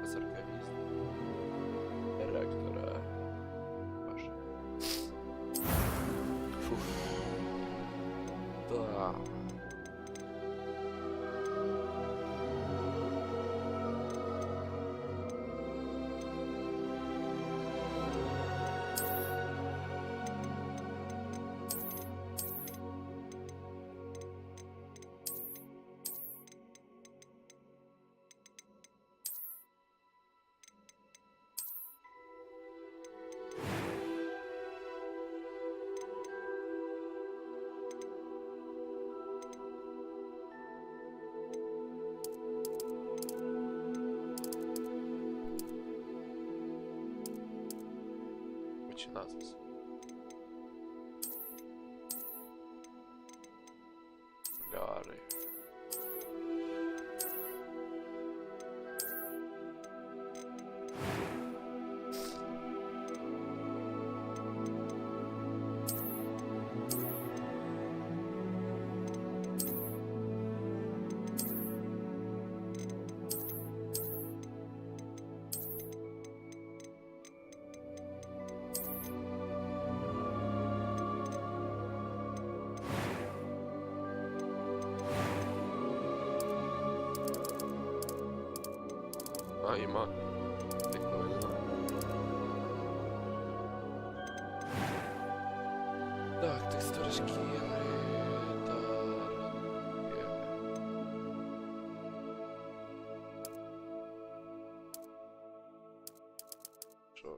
професорка міст. Директора. Боже. Фух. Да. Починатися. Ляри. А, іма. Прикольно. Так, текстури шкіри. Що,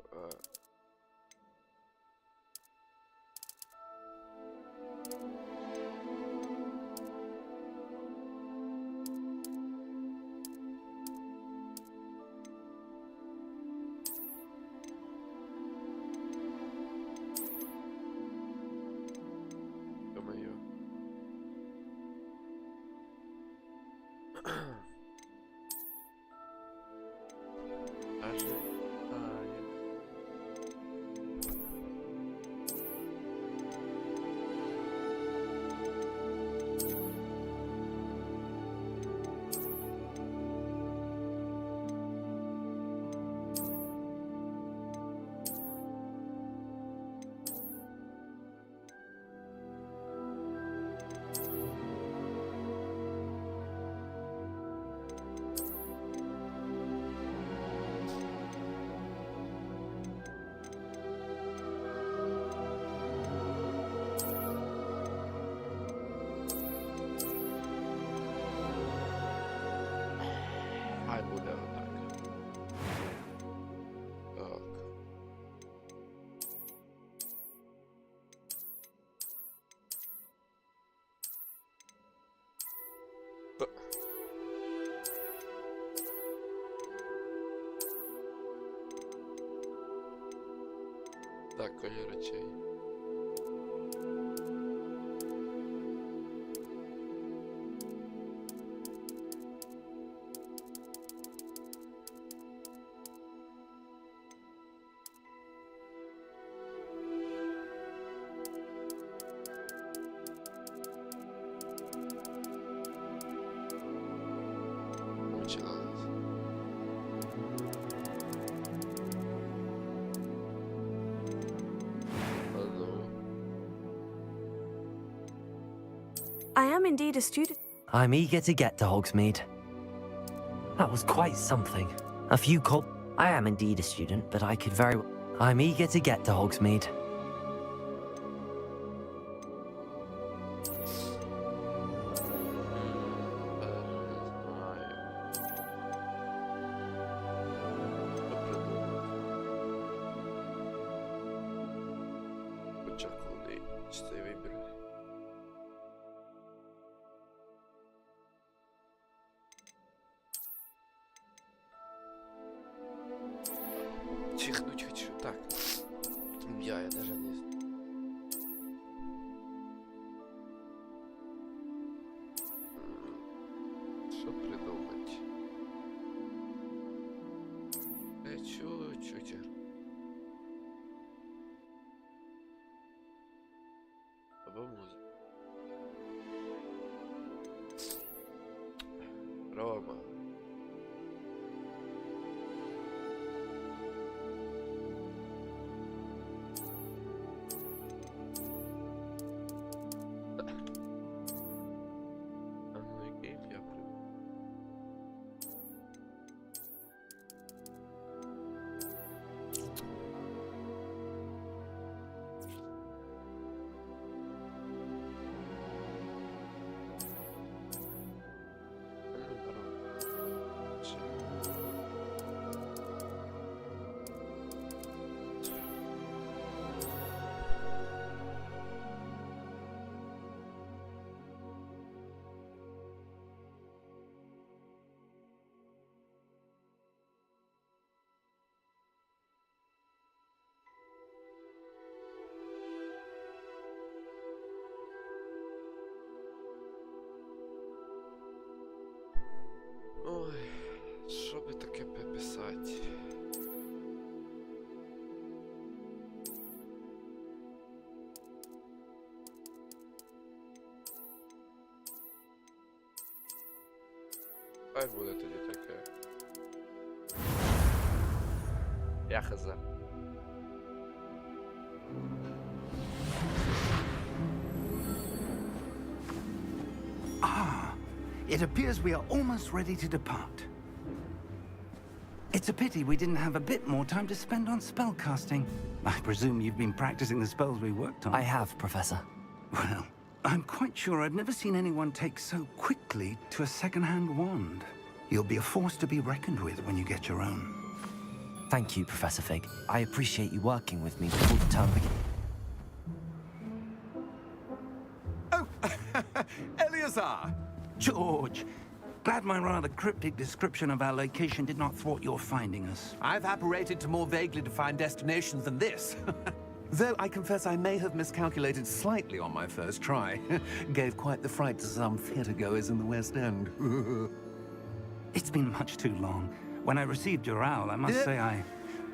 Думаю. Ожидаю. Хай буде отак. Так. Так, колір очей. Починалось. I am indeed a student. I'm eager to get to Hogsmeade. That was quite something. A few col- I am indeed a student, but I could very well... I'm eager to get to Hogsmeade. Очакуваний цей вибір. Чихнуть хочу. Так. Я даже не знаю. Что придумать? Чуть-чуть. Або музыка. Рома. хай буде тоді таке. Я хз. Ah, it appears we are almost ready to depart. It's a pity we didn't have a bit more time to spend on spellcasting. I presume you've been practicing the spells we worked on. I have, Professor. Well, I'm quite sure I've never seen anyone take so quickly to a second-hand wand. You'll be a force to be reckoned with when you get your own. Thank you, Professor Fig. I appreciate you working with me before the term begins. Oh, Eleazar! George, glad my rather cryptic description of our location did not thwart your finding us. I've apparated to more vaguely defined destinations than this. Though I confess I may have miscalculated slightly on my first try. Gave quite the fright to some theatre-goers in the West End. It's been much too long. When I received your owl, I must say I...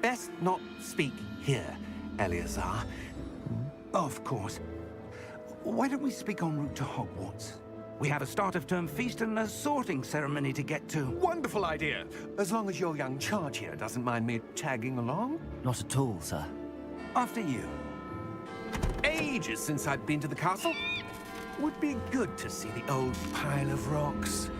Best not speak here, Eleazar. Of course. Why don't we speak en route to Hogwarts? We have a start-of-term feast and a sorting ceremony to get to. Wonderful idea! As long as your young charge here doesn't mind me tagging along. Not at all, sir. After you. Ages since I've been to the castle. Would be good to see the old pile of rocks.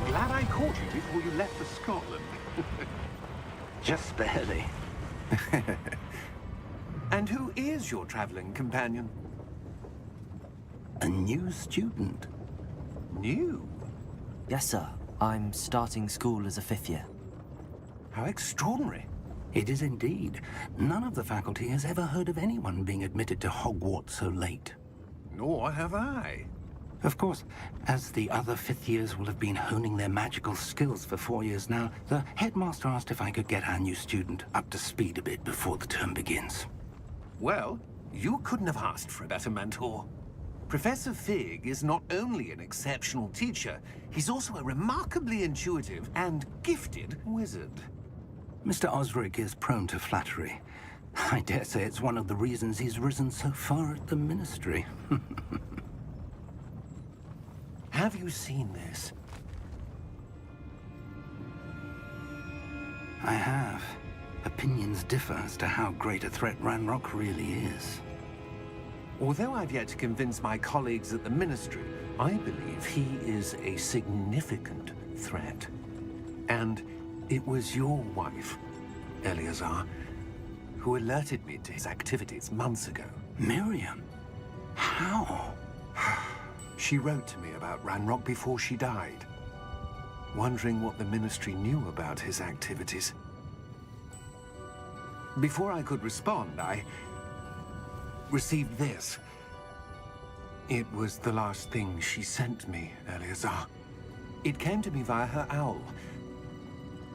Glad I caught you before you left for Scotland. Just barely. And who is your traveling companion? A new student. New? Yes, sir. I'm starting school as a 5th year. How extraordinary. It is indeed. None of the faculty has ever heard of anyone being admitted to Hogwarts so late. Nor have I. Of course, as the other 5th years will have been honing their magical skills for 4 years now, the headmaster asked if I could get our new student up to speed a bit before the term begins. Well, you couldn't have asked for a better mentor. Professor Fig is not only an exceptional teacher, he's also a remarkably intuitive and gifted wizard. Mr. Osric is prone to flattery. I dare say it's one of the reasons he's risen so far at the Ministry. Have you seen this? I have. Opinions differ as to how great a threat Ranrock really is. Although I've yet to convince my colleagues at the Ministry, I believe he is a significant threat. And it was your wife, Eleazar, who alerted me to his activities months ago. Miriam? How? She wrote to me about Ranrock before she died, wondering what the Ministry knew about his activities. Before I could respond, I received this. It was the last thing she sent me, Eleazar. It came to me via her owl,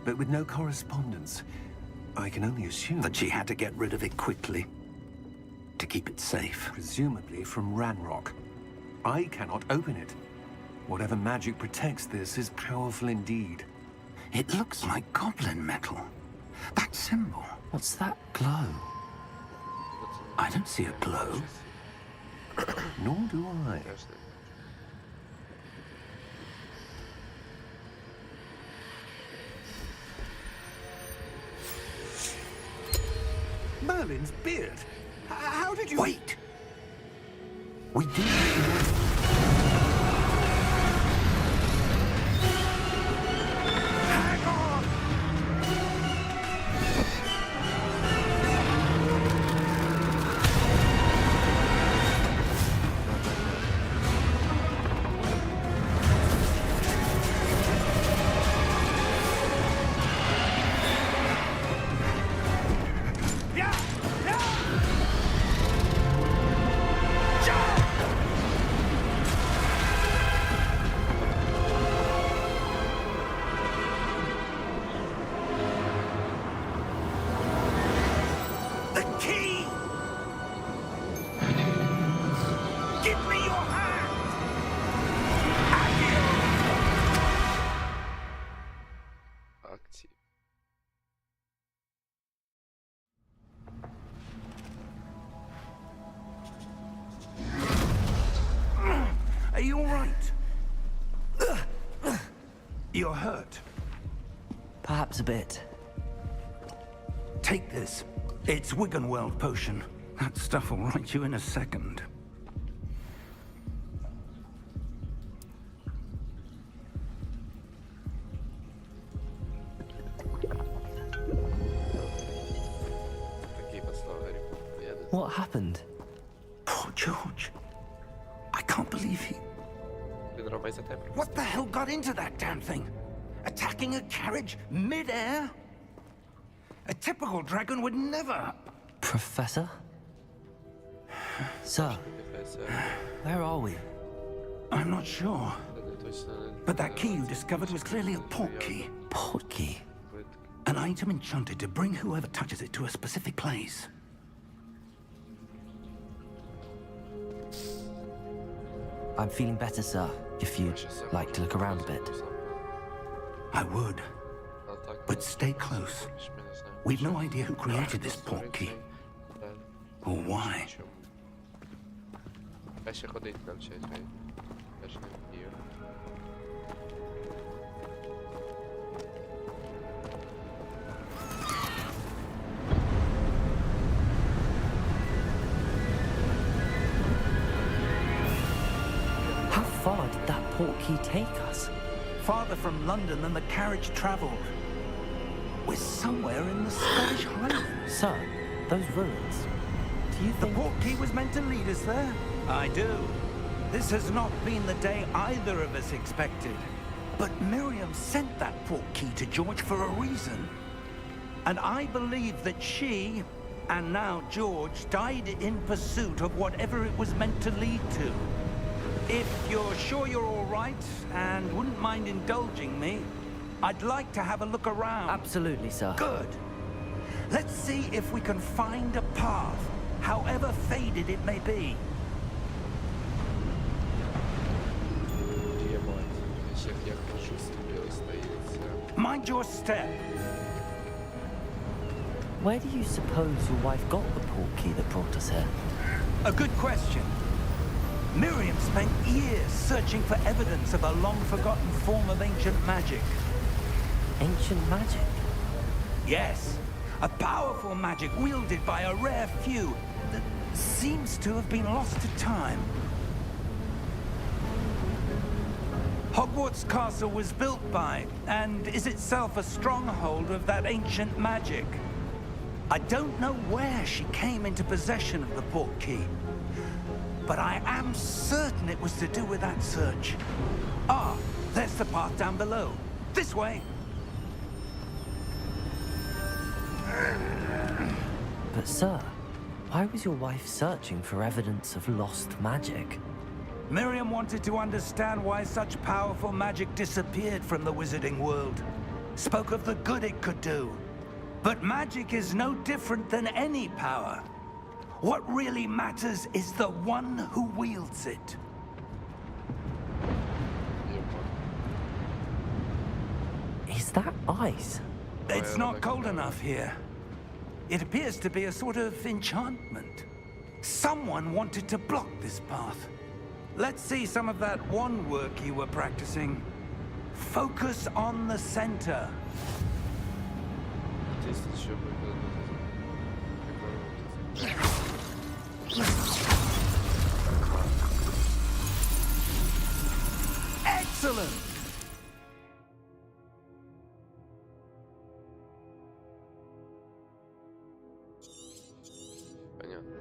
but with no correspondence. I can only assume That she had to get rid of it quickly. To keep it safe. presumably from Ranrock. I cannot open it. Whatever magic protects this is powerful indeed. It looks like goblin metal. That symbol. What's that glow? I don't see a glow. Nor do I. Merlin's beard. How did you... Wait! We do. Hang on! Yeah! Yeah! Jump! The key! Give me your hand! Акції. Are you all right? You're hurt. Perhaps a bit. Take this. It's Wiggenweld potion. That stuff will right you in a second. Такий послав Гаррі Поттер. What happened? Poor George. I can't believe he... Він робить за тебе. What the hell got into that damn thing? Attacking a carriage mid-air? A typical dragon would never... Professor? Sir, where are we? I'm not sure. Не точно не... But that key you discovered was clearly a port key. Portkey. An item enchanted to bring whoever touches it to a specific place. I'm feeling better, sir, if you'd like to look around a bit. I would, but stay close. We've no idea who created this port key, or why. Я ще ходить навчать, я ж не вмію. How far did that portkey take us? Farther from London than the carriage traveled. We're somewhere in the Scottish Highlands. Sir, those ruins. Do you The think... port key was meant to lead us there? I do. This has not been the day either of us expected. But Miriam sent that port key to George for a reason. And I believe that she, and now George, died in pursuit of whatever it was meant to lead to. If you're sure you're all right and wouldn't mind indulging me, I'd like to have a look around. Absolutely, sir. Good. Let's see if we can find a path, however faded it may be. Я кажу, собі остається. Mind your step. Where do you suppose your wife got the portkey that brought us here? A good question. Miriam spent years searching for evidence of a long-forgotten form of ancient magic. Ancient magic? Yes, a powerful magic wielded by a rare few that seems to have been lost to time. Hogwarts Castle was built by, and is itself a stronghold of that ancient magic. I don't know where she came into possession of the portkey, but I am certain it was to do with that search. Ah, there's the path down below. This way. But sir, why was your wife searching for evidence of lost magic? Miriam wanted to understand why such powerful magic disappeared from the wizarding world. Spoke of the good it could do. But magic is no different than any power. What really matters is the one who wields it. Is that ice? It's not cold enough here. It appears to be a sort of enchantment. Someone wanted to block this path. Let's see some of that wand work you were practicing. Focus on the center. Дійсно, що Excellent! Понятно.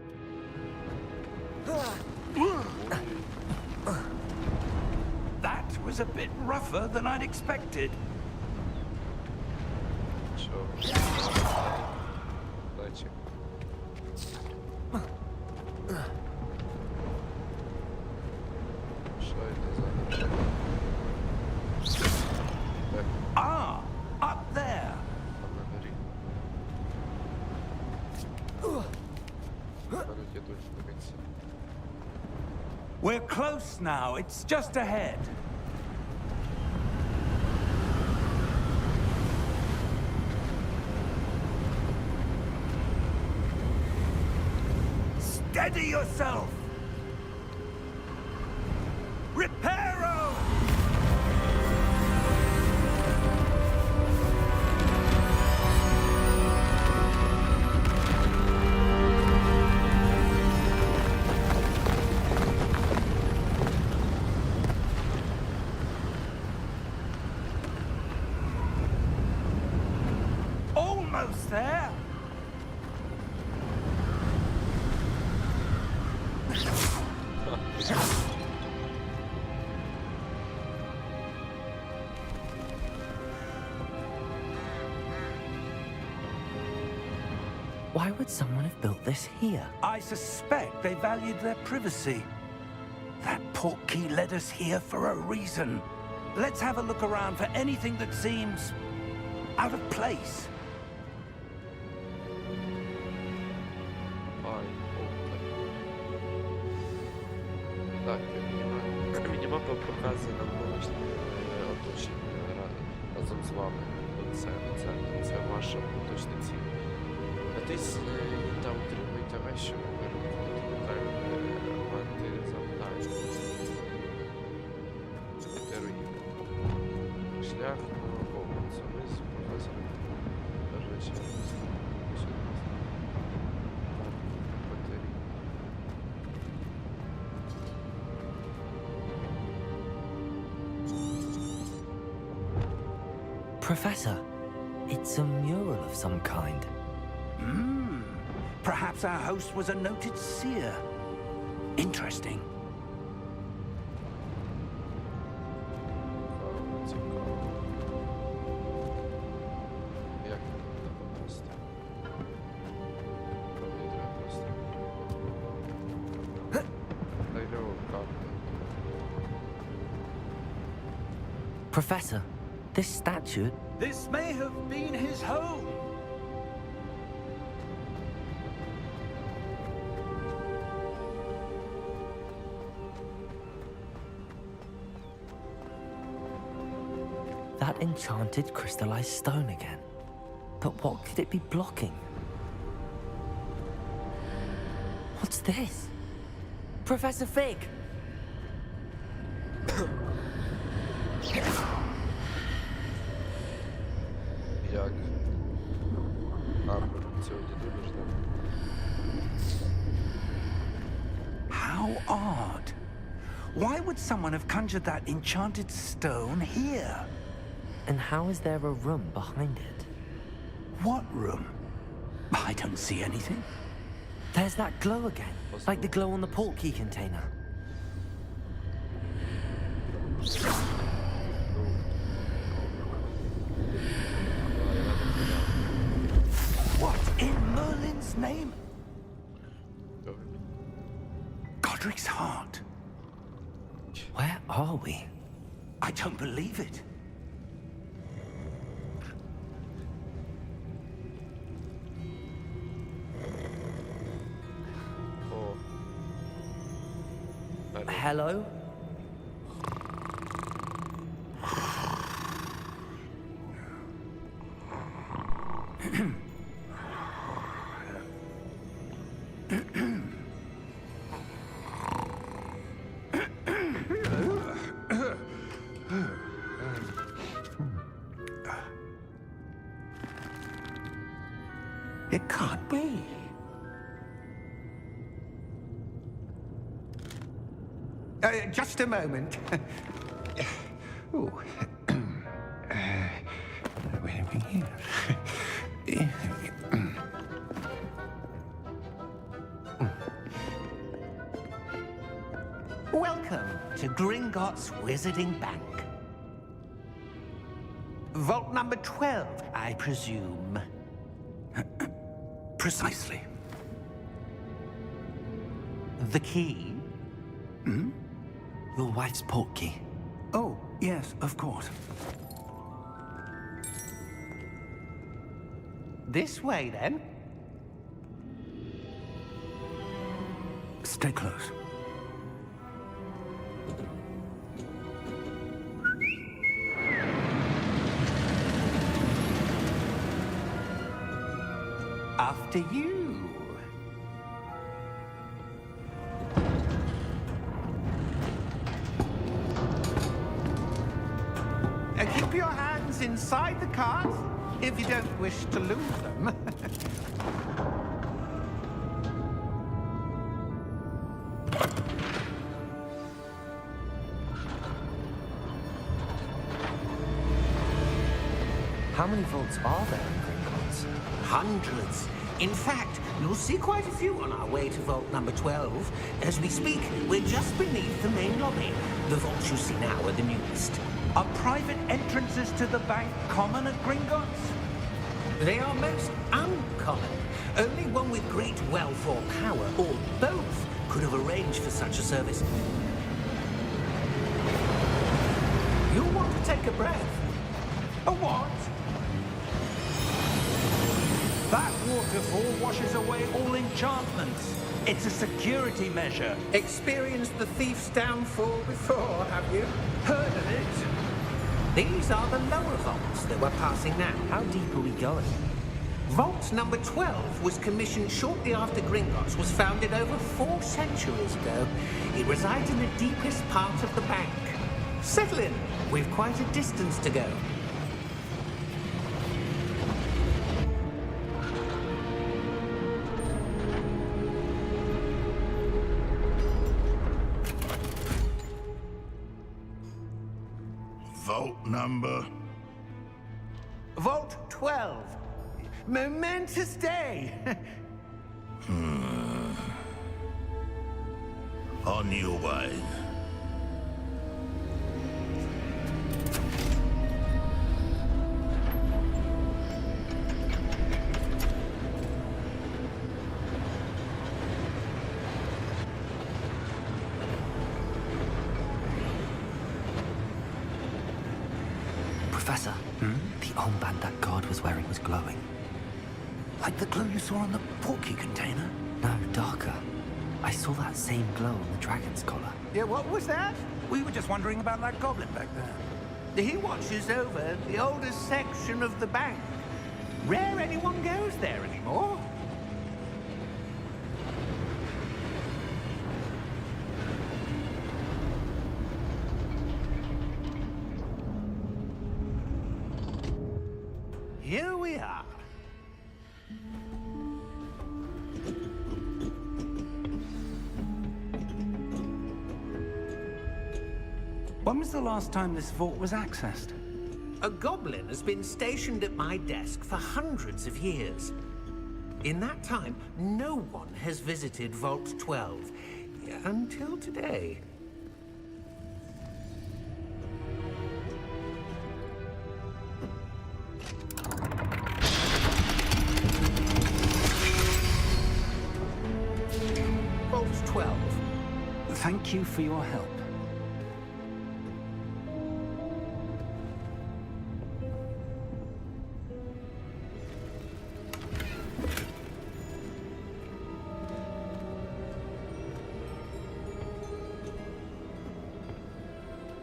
That was a bit rougher than I'd expected. Чё? Удачи. Что это за... Так, Ah, up there. там на горе. А ну где точно до конца. We're close now. It's just ahead. Steady yourself! Reparo! Almost there! Why would someone have built this here? I suspect they valued their privacy. That portkey led us here for a reason. Let's have a look around for anything that seems out of place. Ай, так, я понимаю. Мінімапа показує нам вуличне оточення разом з вами. Це ваша поточна ціль. Натись там отримуєте речі, переходите елементи завдання. Це руїни. Шлях до Хогвартсу. Ми з професором речі. Professor, it's a mural of some kind. Perhaps our host was a noted seer. Interesting. Цікаво. Як туди попасти? Мені треба просто... Тайрова карта. Professor, this statue... This may have been his home. That enchanted crystallized stone again. But what could it be blocking? What's this? Professor Fig! Як? Сьогодні дуже ждав. How odd. Why would someone have conjured that enchanted stone here? And how is there a room behind it? What room? I don't see anything. There's that glow again, like the glow on the portkey container. What in Merlin's name? Godric's heart. Where are we? I don't believe it. О. Hello? It can't be. Just a moment. Ooh. Wait a minute. Welcome to Gringotts Wizarding Bank. Vault number 12, I presume. Precisely. The key? Your wife's portkey. Oh, yes, of course. This way, then. Stay close. After you. Keep your hands inside the cart if you don't wish to lose them. How many vaults are there in Gringotts? Hundreds. In fact, you'll see quite a few on our way to vault number 12. As we speak, we're just beneath the main lobby. The vaults you see now are the newest. Are private entrances to the bank common at Gringotts? They are most uncommon. Only one with great wealth or power, or both, could have arranged for such a service. You'll want to take a breath. A what? That waterfall washes away all enchantments. It's a security measure. Experienced the thief's downfall before, have you? Heard of it? These are the lower vaults that we're passing now. How deep are we going? Vault number 12 was commissioned shortly after Gringotts was founded over 4 centuries ago. It resides in the deepest part of the bank. Settle in. We've quite a distance to go. Vault number? Vault 12. Momentous day. On your way. Professor, the armband that guard was wearing was glowing. Like the glow you saw on the portkey container? No, darker. I saw that same glow on the dragon's collar. Yeah, what was that? We were just wondering about that goblin back there. He watches over the oldest section of the bank. Rare anyone goes there anymore. Here we are. When was the last time this vault was accessed? A goblin has been stationed at my desk for hundreds of years. In that time, no one has visited Vault 12. Until today. Vault 12. Thank you for your help.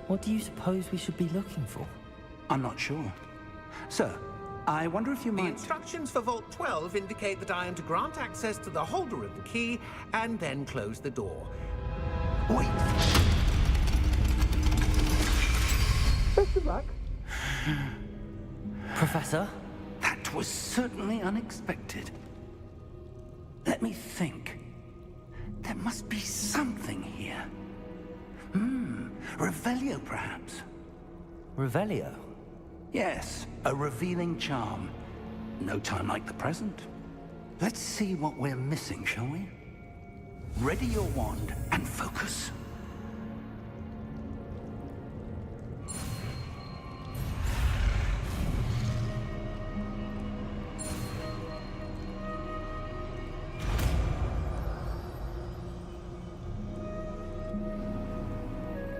What do you suppose we should be looking for? I'm not sure. Sir, I wonder if you The might... instructions for Vault 12 indicate that I am to grant access to the holder of the key and then close the door. Wait! Best of luck. Professor? That was certainly unexpected. Let me think. There must be something here. Revelio, perhaps. Revelio. Yes, a revealing charm. No time like the present. Let's see what we're missing, shall we? Ready your wand and focus.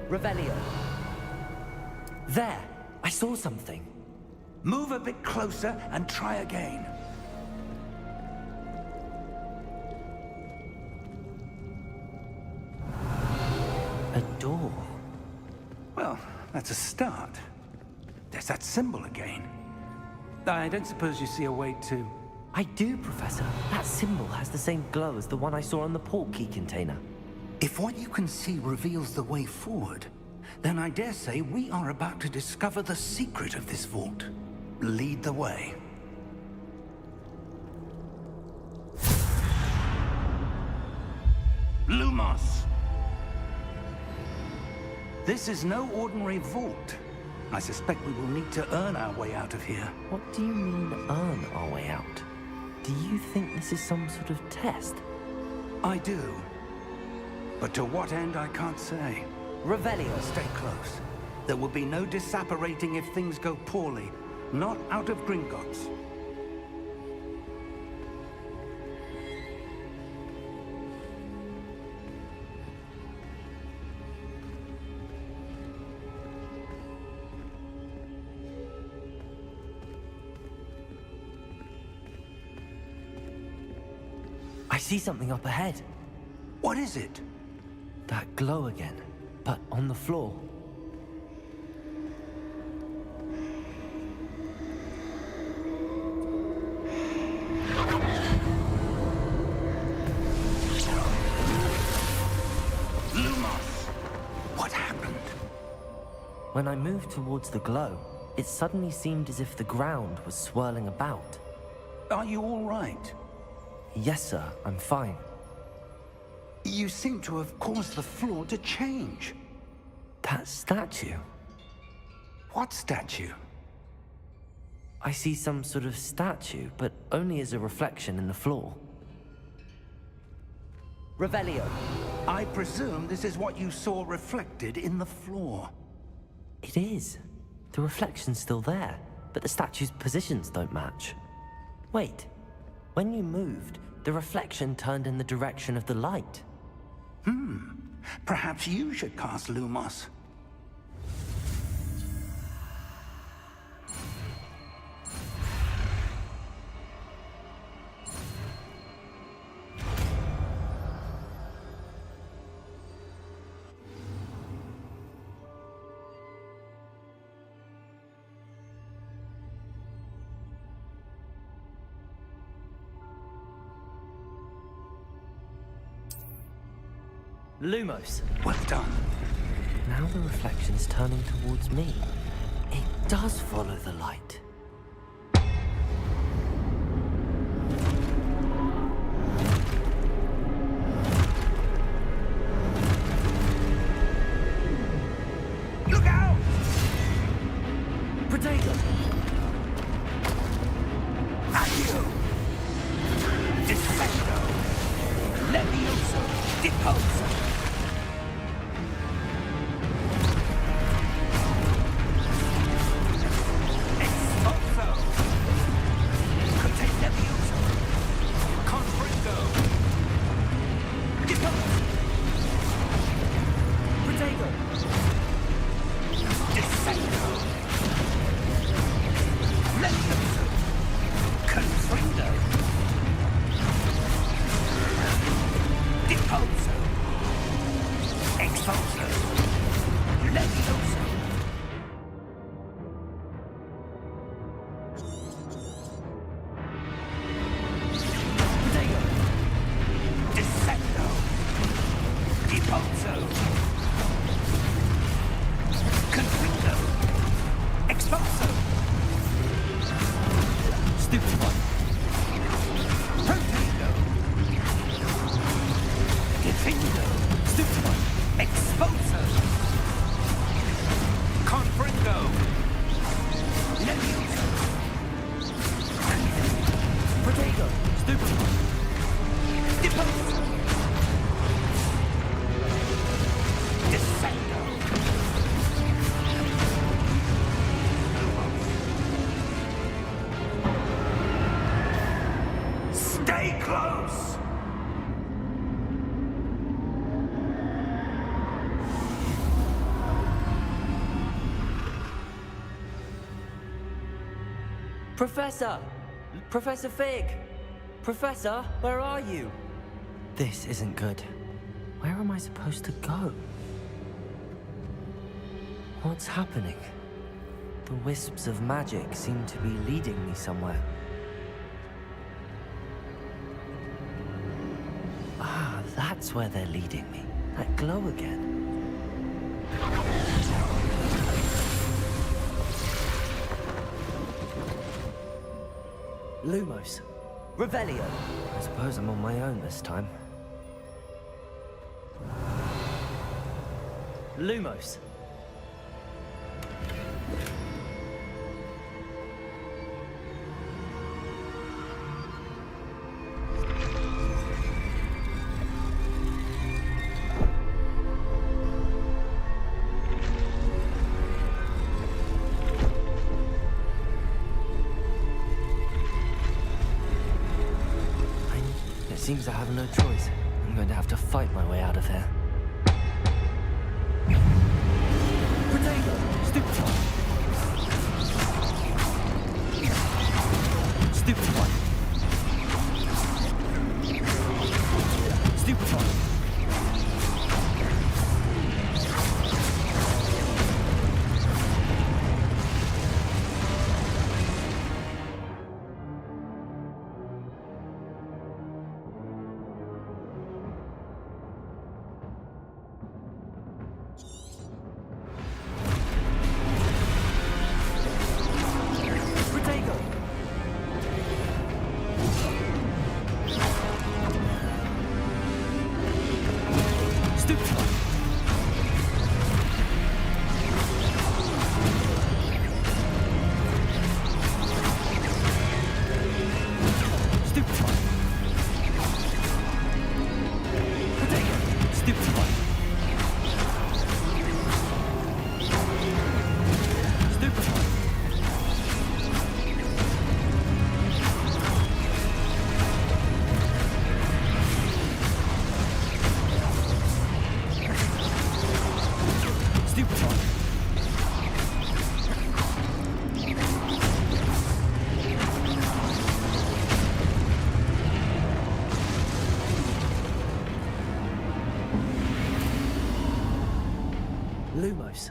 Revelio. There! I saw something. Move a bit closer and try again. A door. Well, that's a start. There's that symbol again. I don't suppose you see a way to... I do, Professor. That symbol has the same glow as the one I saw on the port key container. If what you can see reveals the way forward, then I dare say we are about to discover the secret of this vault. Lead the way. Lumos! This is no ordinary vault. I suspect we will need to earn our way out of here. What do you mean, earn our way out? Do you think this is some sort of test? I do. But to what end, I can't say. Revelio. Stay close. There will be no disapparating if things go poorly. Not out of Gringotts. I see something up ahead. What is it? That glow again, but on the floor. Lumos! What happened? When I moved towards the glow, it suddenly seemed as if the ground was swirling about. Are you all right? Yes, sir, I'm fine. You seem to have caused the floor to change. That statue. What statue? I see some sort of statue, but only as a reflection in the floor. Revelio. I presume this is what you saw reflected in the floor. It is. The reflection's still there, but the statue's positions don't match. Wait. When you moved, the reflection turned in the direction of the light. Perhaps you should cast Lumos. Lumos. Well done. Now the reflection's turning towards me. It does follow the light. Look out! Potato! Accio! Disfecto! Levioso! Deposo! Professor! Professor Fig! Professor, where are you? This isn't good. Where am I supposed to go? What's happening? The wisps of magic seem to be leading me somewhere. Ah, that's where they're leading me. That glow again. Lumos. Revelio. I suppose I'm on my own this time. Lumos. It seems I have no choice. I'm going to have to fight my way out of here. Potato! Stupid one! Stupid one! Stupid one! Lumos.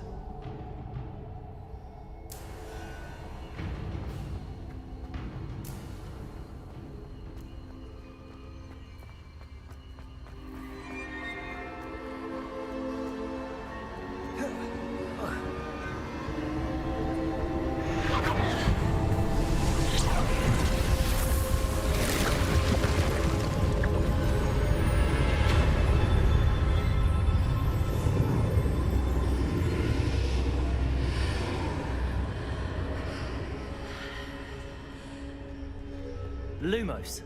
Lumos.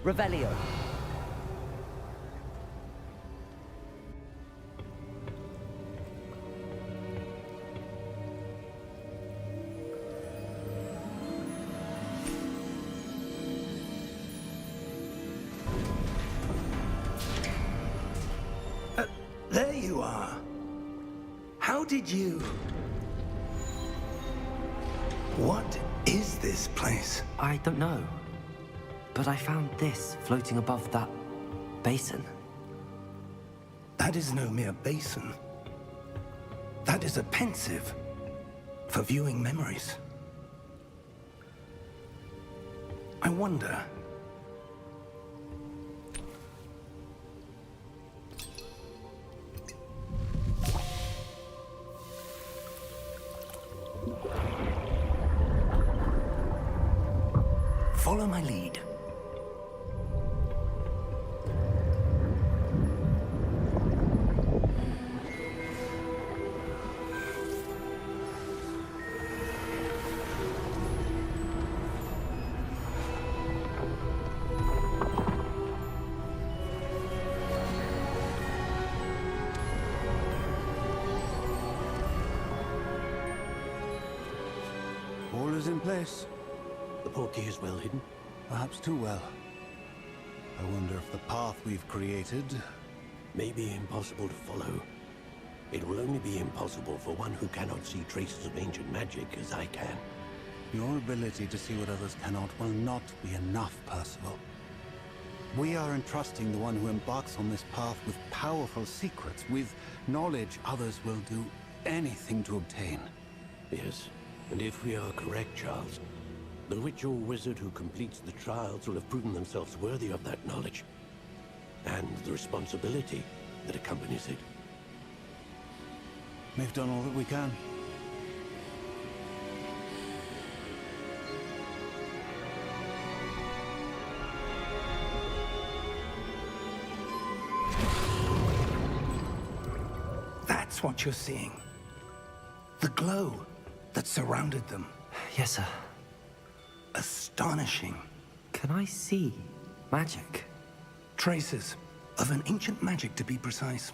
Revelio. There you are. How did you... What is this place? I don't know. But I found this floating above that basin. That is no mere basin. That is a pensive for viewing memories. I wonder... Follow my lead. All is in place. The portkey is well hidden. Perhaps too well. I wonder if the path we've created may be impossible to follow. It will only be impossible for one who cannot see traces of ancient magic as I can. Your ability to see what others cannot will not be enough, Percival. We are entrusting the one who embarks on this path with powerful secrets, with knowledge others will do anything to obtain. Yes, and if we are correct, Charles, the ritual wizard who completes the trials will have proven themselves worthy of that knowledge, and the responsibility that accompanies it. We've done all that we can. That's what you're seeing. The glow that surrounded them. Yes, sir. Astonishing. Can I see magic? Traces of an ancient magic, to be precise.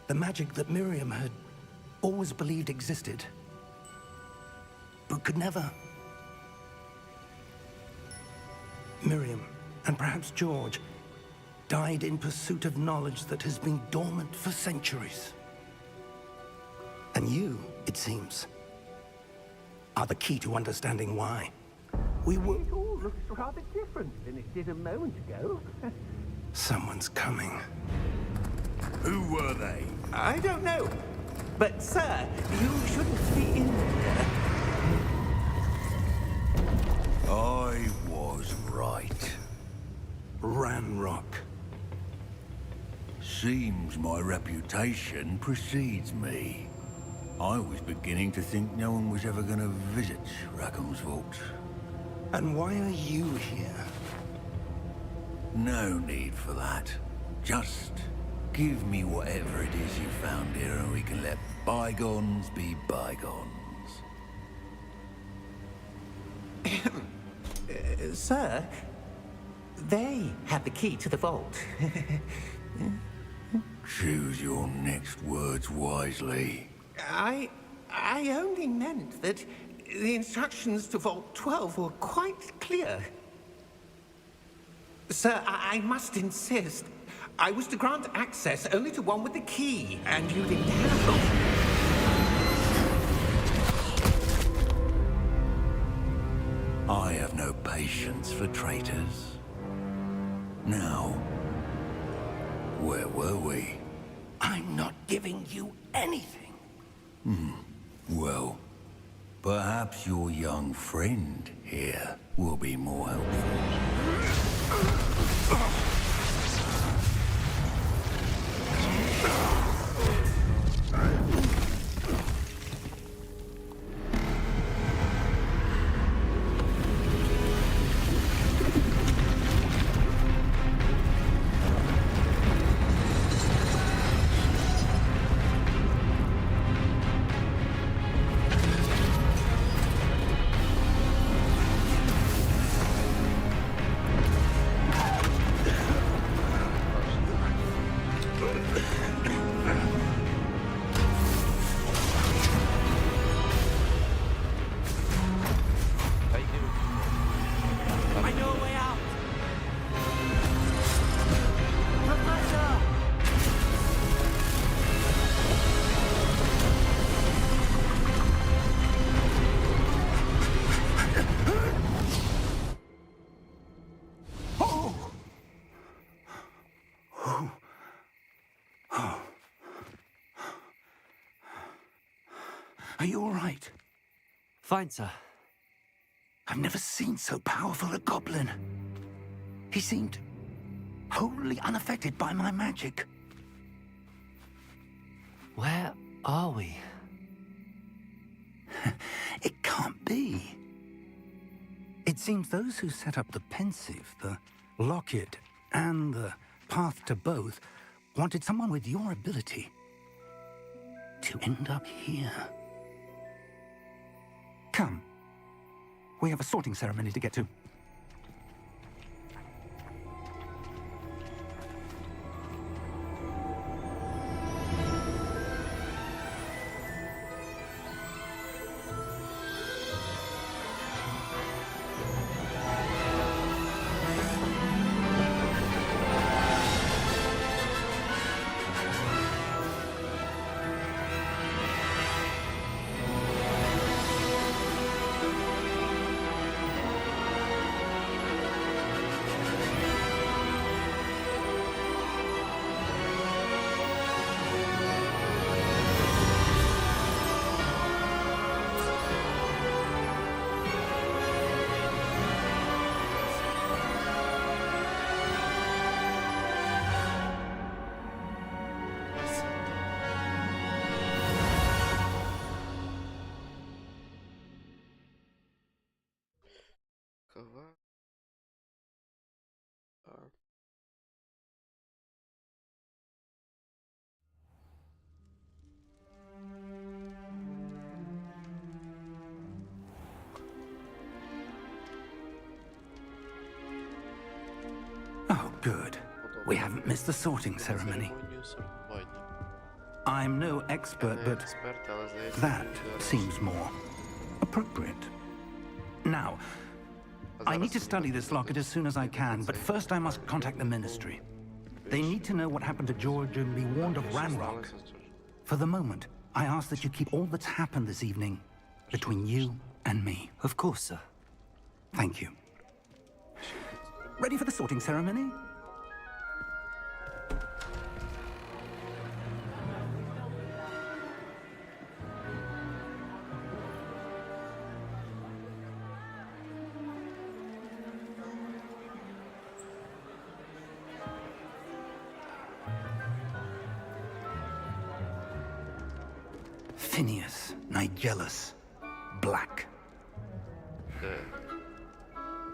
The magic that Miriam had always believed existed, but could never. Miriam, and perhaps George, died in pursuit of knowledge that has been dormant for centuries. And you, it seems, are the key to understanding why. We were... It all looks rather different than it did a moment ago. Someone's coming. Who were they? I don't know. But, sir, you shouldn't be in here. I was right. Ranrock. Seems my reputation precedes me. I was beginning to think no one was ever going to visit Rackham's vault. And why are you here? No need for that. Just give me whatever it is you found here and we can let bygones be bygones. Sir, they have the key to the vault. Choose your next words wisely. I only meant that the instructions to Vault 12 were quite clear. Sir, I must insist. I was to grant access only to one with the key, and you didn't have them. I have no patience for traitors. Now, where were we? I'm not giving you anything. Well, perhaps your young friend here will be more helpful. Are you all right? Fine, sir. I've never seen so powerful a goblin. He seemed wholly unaffected by my magic. Where are we? It can't be. It seems those who set up the pensive, the locket, and the path to both wanted someone with your ability to end up here. Come. We have a sorting ceremony to get to. Good. We haven't missed the sorting ceremony. I'm no expert, but that seems more appropriate. Now, I need to study this locket as soon as I can, but first I must contact the Ministry. They need to know what happened to George and be warned of Ranrock. For the moment, I ask that you keep all that's happened this evening between you and me. Of course, sir. Thank you. Ready for the sorting ceremony? Phineas, Nigellus, Black.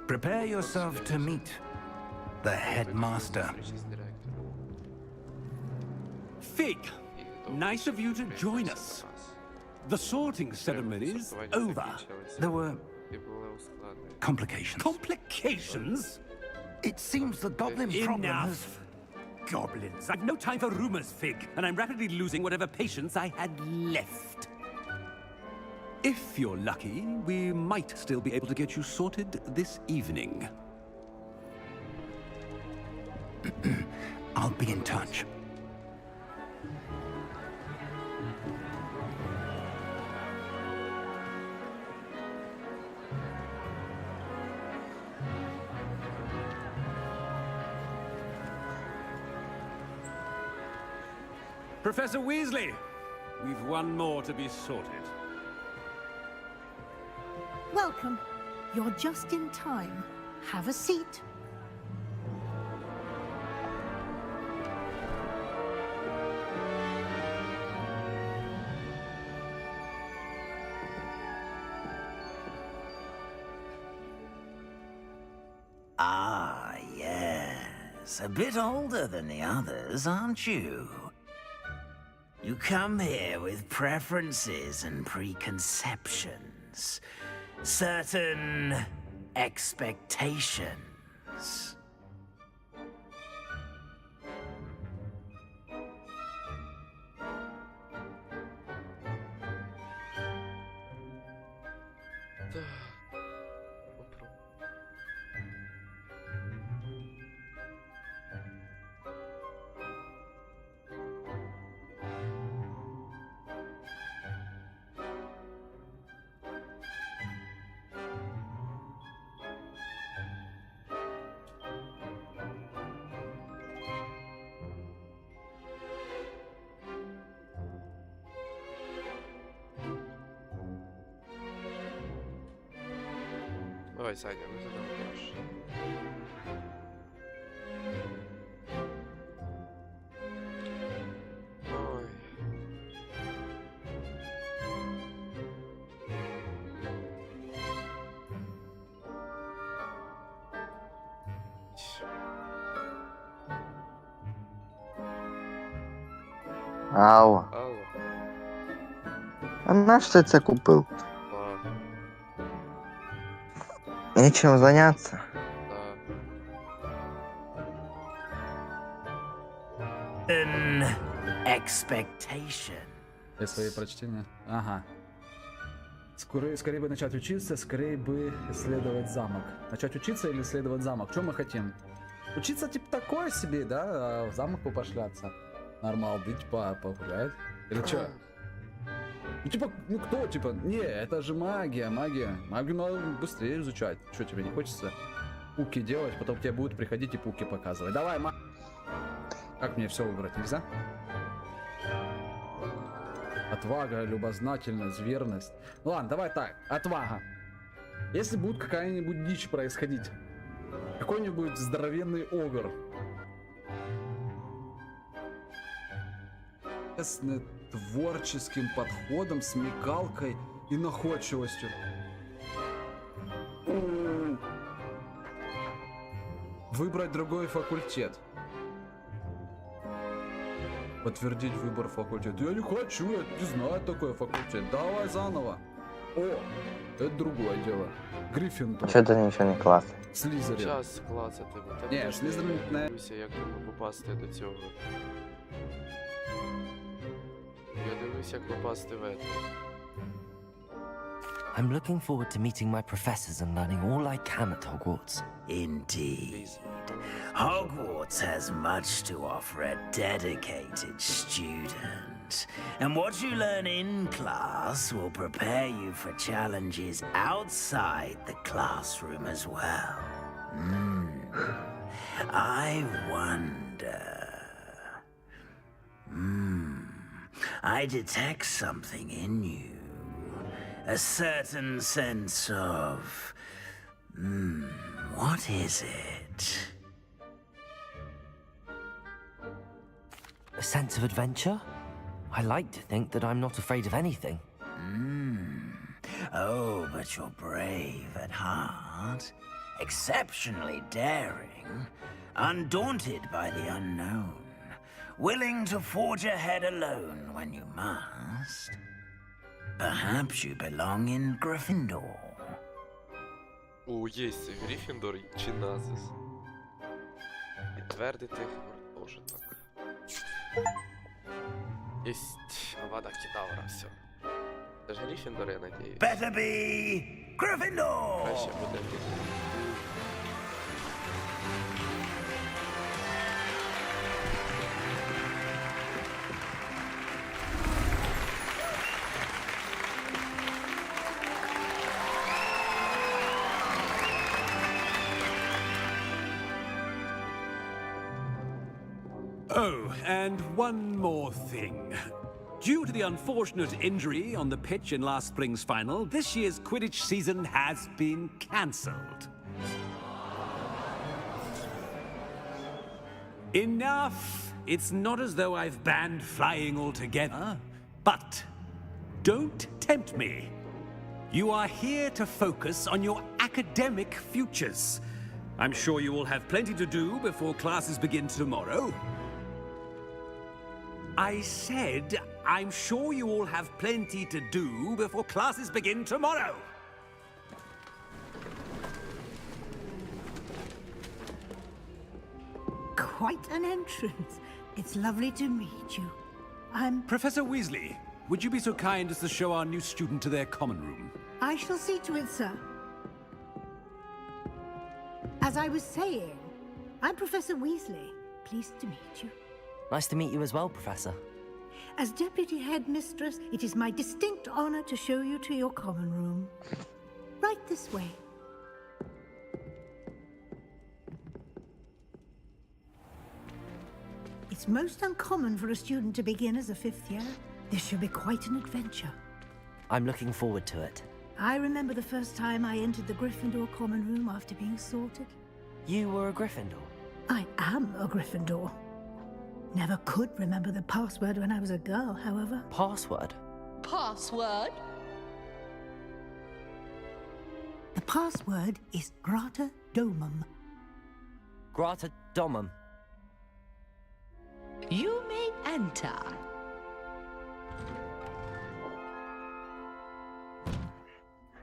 Prepare yourself to meet the headmaster. Fig, nice of you to join us. The sorting ceremony's over. There were complications. Complications? It seems the goblin problem has... Enough! Goblins. I've no time for rumors, Fig, and I'm rapidly losing whatever patience I had left. If you're lucky, we might still be able to get you sorted this evening. I'll be in touch. Professor Weasley, we've one more to be sorted. Welcome. You're just in time. Have a seat. Ah, yes. A bit older than the others, aren't you? You come here with preferences and preconceptions. Certain expectations. Давай, Саня, мы задумаешь. Ой. Алло. Алло. А на що ти це купив? Ладно. Нечем заняться. Expectation. Я свои прочтения. Ага. Скорее бы начать учиться, скорее бы исследовать замок. Начать учиться или исследовать замок? Что мы хотим? Учиться типа такое себе, да? А в замок попошляться. Нормал, быть погулять. Или что? Ну типа, ну кто типа? Не, это же магия. Магию надо быстрее изучать. Что, тебе не хочется пуки делать, потом тебе будут приходить и пуки показывать. Давай, Как мне все выбрать, нельзя? Отвага, любознательность, верность. Ну ладно, давай так, отвага. Если будет какая-нибудь дичь происходить, какой-нибудь здоровенный огр, с творческим подходом, смекалкой и находчивостью. Выбрать другой факультет. Подтвердить выбор факультета. Я не хочу, я не знаю такой факультет. Давай заново. О, это другое дело. Гриффиндор. Что-то ничего не класс. Слизерин. Час клацати, бо там Ні, теж Слізерин я не... дивлюся, як попасти до цього. Я дивлюся, як попасти в это. I'm looking forward to meeting my professors and learning all I can at Hogwarts. Indeed. Hogwarts has much to offer a dedicated student. And what you learn in class will prepare you for challenges outside the classroom as well. I wonder... I detect something in you. A certain sense of... what is it? A sense of adventure? I like to think that I'm not afraid of anything. Oh, but you're brave at heart. Exceptionally daring. Undaunted by the unknown. Willing to forge ahead alone when you must. Perhaps you belong in Gryffindor. О, єсть це Гриффіндор чи Назис. Підтвердити гуртожиток. Єсть Авада Кедавра, все. Це ж Гриффіндор, я надіюсь. Better be Gryffindor! Краще буде Гриффіндор. Oh, and one more thing. Due to the unfortunate injury on the pitch in last spring's final, this year's Quidditch season has been cancelled. Enough! It's not as though I've banned flying altogether, but don't tempt me. You are here to focus on your academic futures. I'm sure you will have plenty to do before classes begin tomorrow. I said, I'm sure you all have plenty to do before classes begin tomorrow. Quite an entrance. It's lovely to meet you. I'm... Professor Weasley, would you be so kind as to show our new student to their common room? I shall see to it, sir. As I was saying, I'm Professor Weasley. Pleased to meet you. Nice to meet you as well, Professor. As Deputy Headmistress, it is my distinct honor to show you to your common room. Right this way. It's most uncommon for a student to begin as a fifth year. This should be quite an adventure. I'm looking forward to it. I remember the first time I entered the Gryffindor common room after being sorted. You were a Gryffindor? I am a Gryffindor. Never could remember the password when I was a girl, however. Password? Password? The password is Grata Domum. Grata Domum. You may enter.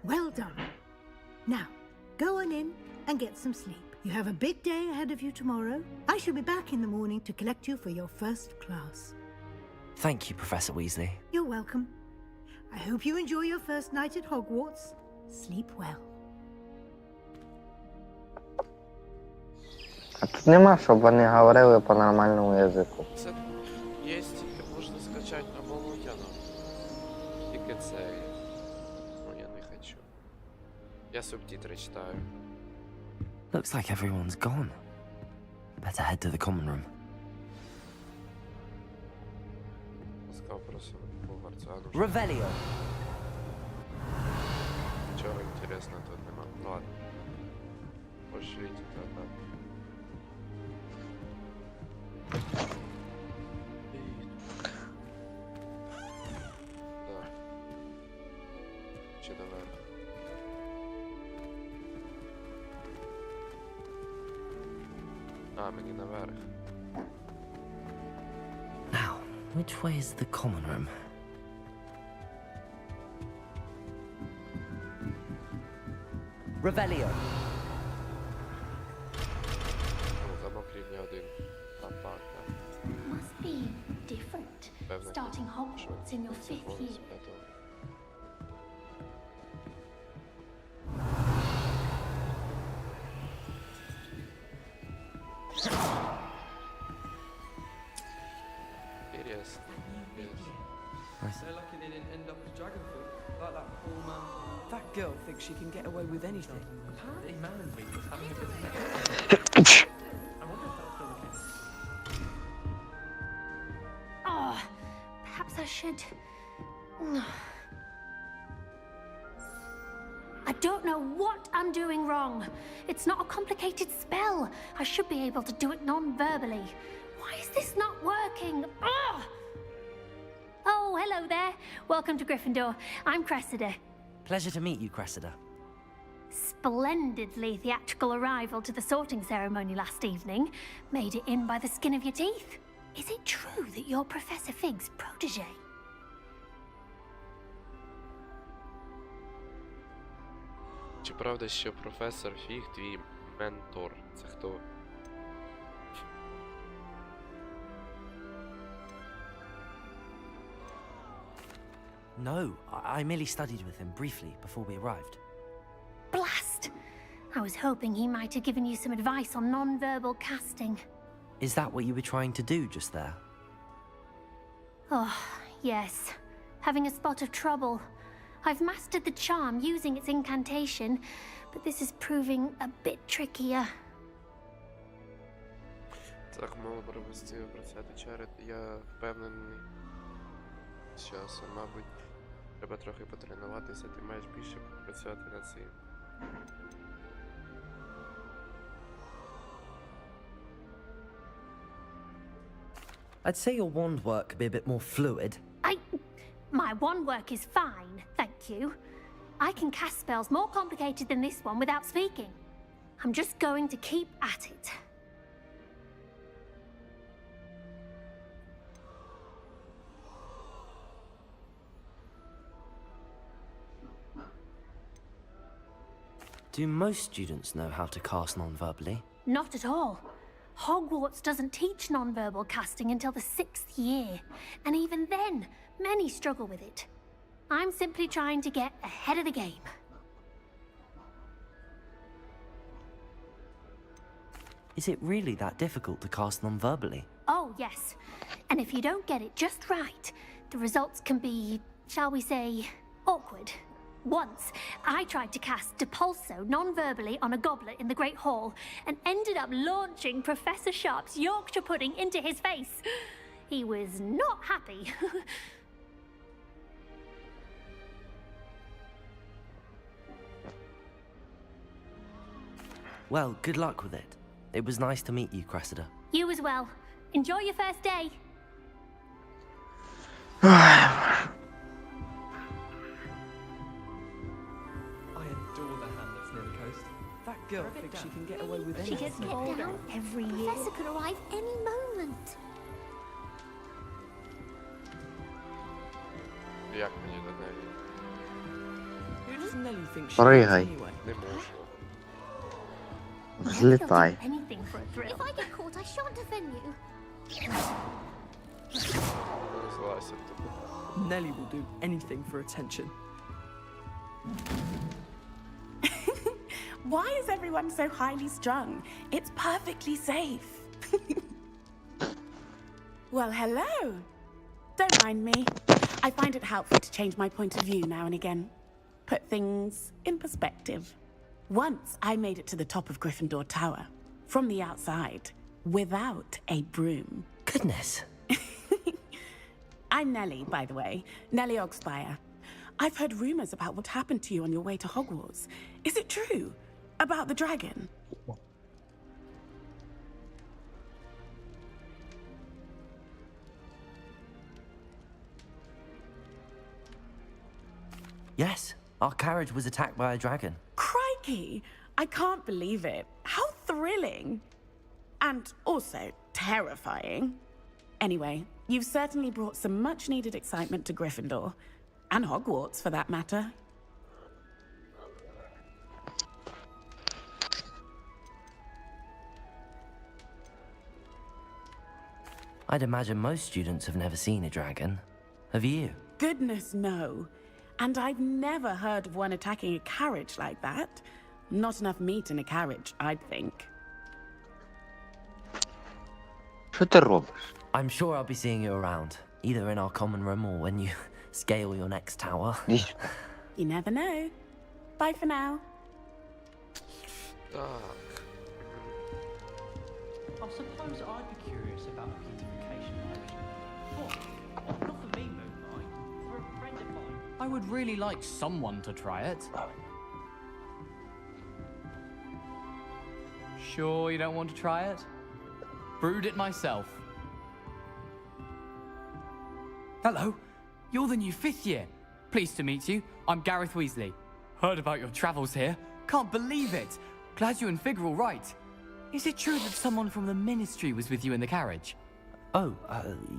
Well done. Now, go on in and get some sleep. You have a big day ahead of you tomorrow. I shall be back in the morning to collect you for your first class. Thank you, Professor Weasley. You're welcome. I hope you enjoy your first night at Hogwarts. Sleep well. А тут нема, щоб вони говорили по нормальному язику. Це є, можна скачати на Моно, тільки це... Ну, я не хочу. Я субтитри читаю. Looks like everyone's gone. Better head to the common room. Сказав просто Hogwarts, а ну... Revelio. Нічого інтересного тут нема. Ладно. Пошліть тогда. Так. Чи наверх? А, мені наверх. Now, which way is the common room? Revelio. Замок рівня 1. Атака. Must be different. Starting Hogwarts in your 5th year. Интересно. So lucky they didn't end up as dragon fruit. Like that poor man. That girl thinks she can get away with anything. Apparently Mallory was having a bit of I wonder if that's still the case. Oh, perhaps I should. I don't know what I'm doing wrong. It's not a complicated spell. I should be able to do it non-verbally. Why is this not working? Ugh! Oh, hello there. Welcome to Gryffindor. I'm Cressida. Pleasure to meet you, Cressida. Splendidly theatrical arrival to the sorting ceremony last evening. Made it in by the skin of your teeth. Is it true that you're Professor Fig's protege? Чи правда, що професор Фіг твій ментор? Це хто? No, I merely studied with him briefly before we arrived. Blast! I was hoping he might have given you some advice on non-verbal casting. Is that what you were trying to do just there? Oh, yes. Having a spot of trouble. I've mastered the charm using its incantation, but this is proving a bit trickier. Так, мало провести працювати чари. Я впевнений, що мабуть, треба трохи потренуватися, ти маєш більше працювати над цим. I'd say your wand work could be a bit more fluid. My wand work is fine, thank you. I can cast spells more complicated than this one without speaking. I'm just going to keep at it. Do most students know how to cast non-verbally? Not at all. Hogwarts doesn't teach non-verbal casting until the 6th year, and even then, many struggle with it. I'm simply trying to get ahead of the game. Is it really that difficult to cast non-verbally? Oh, yes. And if you don't get it just right, the results can be, shall we say, awkward. Once, I tried to cast Depulso non-verbally on a goblet in the Great Hall and ended up launching Professor Sharp's Yorkshire pudding into his face. He was not happy. Well, good luck with it. It was nice to meet you, Cressida. You as well. Enjoy your first day. That girl thinks she can get away with She anything. gets older every year. Professor could arrive any moment. Як мені до неї? Who does Nelly think she is Прыгай. anyway? Не можу. Взлетай. Anything for a thrill. If I get caught, I shan't defend you. Розвелася в тебе. Nelly will do anything for attention. Why is everyone so highly strung? It's perfectly safe. Well, hello. Don't mind me. I find it helpful to change my point of view now and again. Put things in perspective. Once I made it to the top of Gryffindor Tower, from the outside, without a broom. Goodness. I'm Nellie, by the way. Nellie Ogspire. I've heard rumors about what happened to you on your way to Hogwarts. Is it true? About the dragon? Yes, our carriage was attacked by a dragon. Crikey! I can't believe it. How thrilling! And also terrifying. Anyway, you've certainly brought some much-needed excitement to Gryffindor. And Hogwarts, for that matter. I'd imagine most students have never seen a dragon. Have you? Goodness, no. And I've never heard of one attacking a carriage like that. Not enough meat in a carriage, I'd think. Що ти робиш? I'm sure I'll be seeing you around, either in our common room or when you scale your next tower. You never know. Bye for now. Так. I suppose I'd be curious about the beautification potion. What? Not for me, Moonlight. For a friend of mine. I would really like someone to try it. Sure you don't want to try it? Brewed it myself. Hello, you're the new 5th year. Pleased to meet you. I'm Gareth Weasley. Heard about your travels here. Can't believe it. Glad you and Fig are all right. Is it true that someone from the Ministry was with you in the carriage? Oh,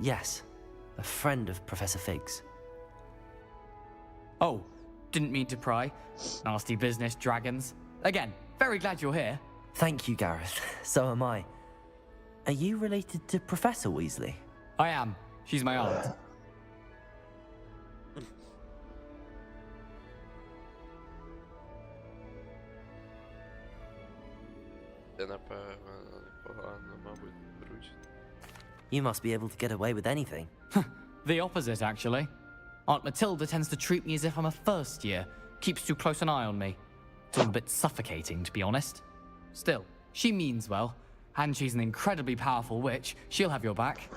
yes. A friend of Professor Fig's. Oh, didn't mean to pry. Nasty business, dragons. Again, very glad you're here. Thank you, Gareth. So am I. Are you related to Professor Weasley? I am. She's my aunt. Це, напевно, непогано, мабуть, зручно. You must be able to get away with anything. The opposite, actually. Aunt Matilda tends to treat me as if I'm a first year. Keeps too close an eye on me. It's all a bit suffocating, to be honest. Still, she means well. And she's an incredibly powerful witch. She'll have your back.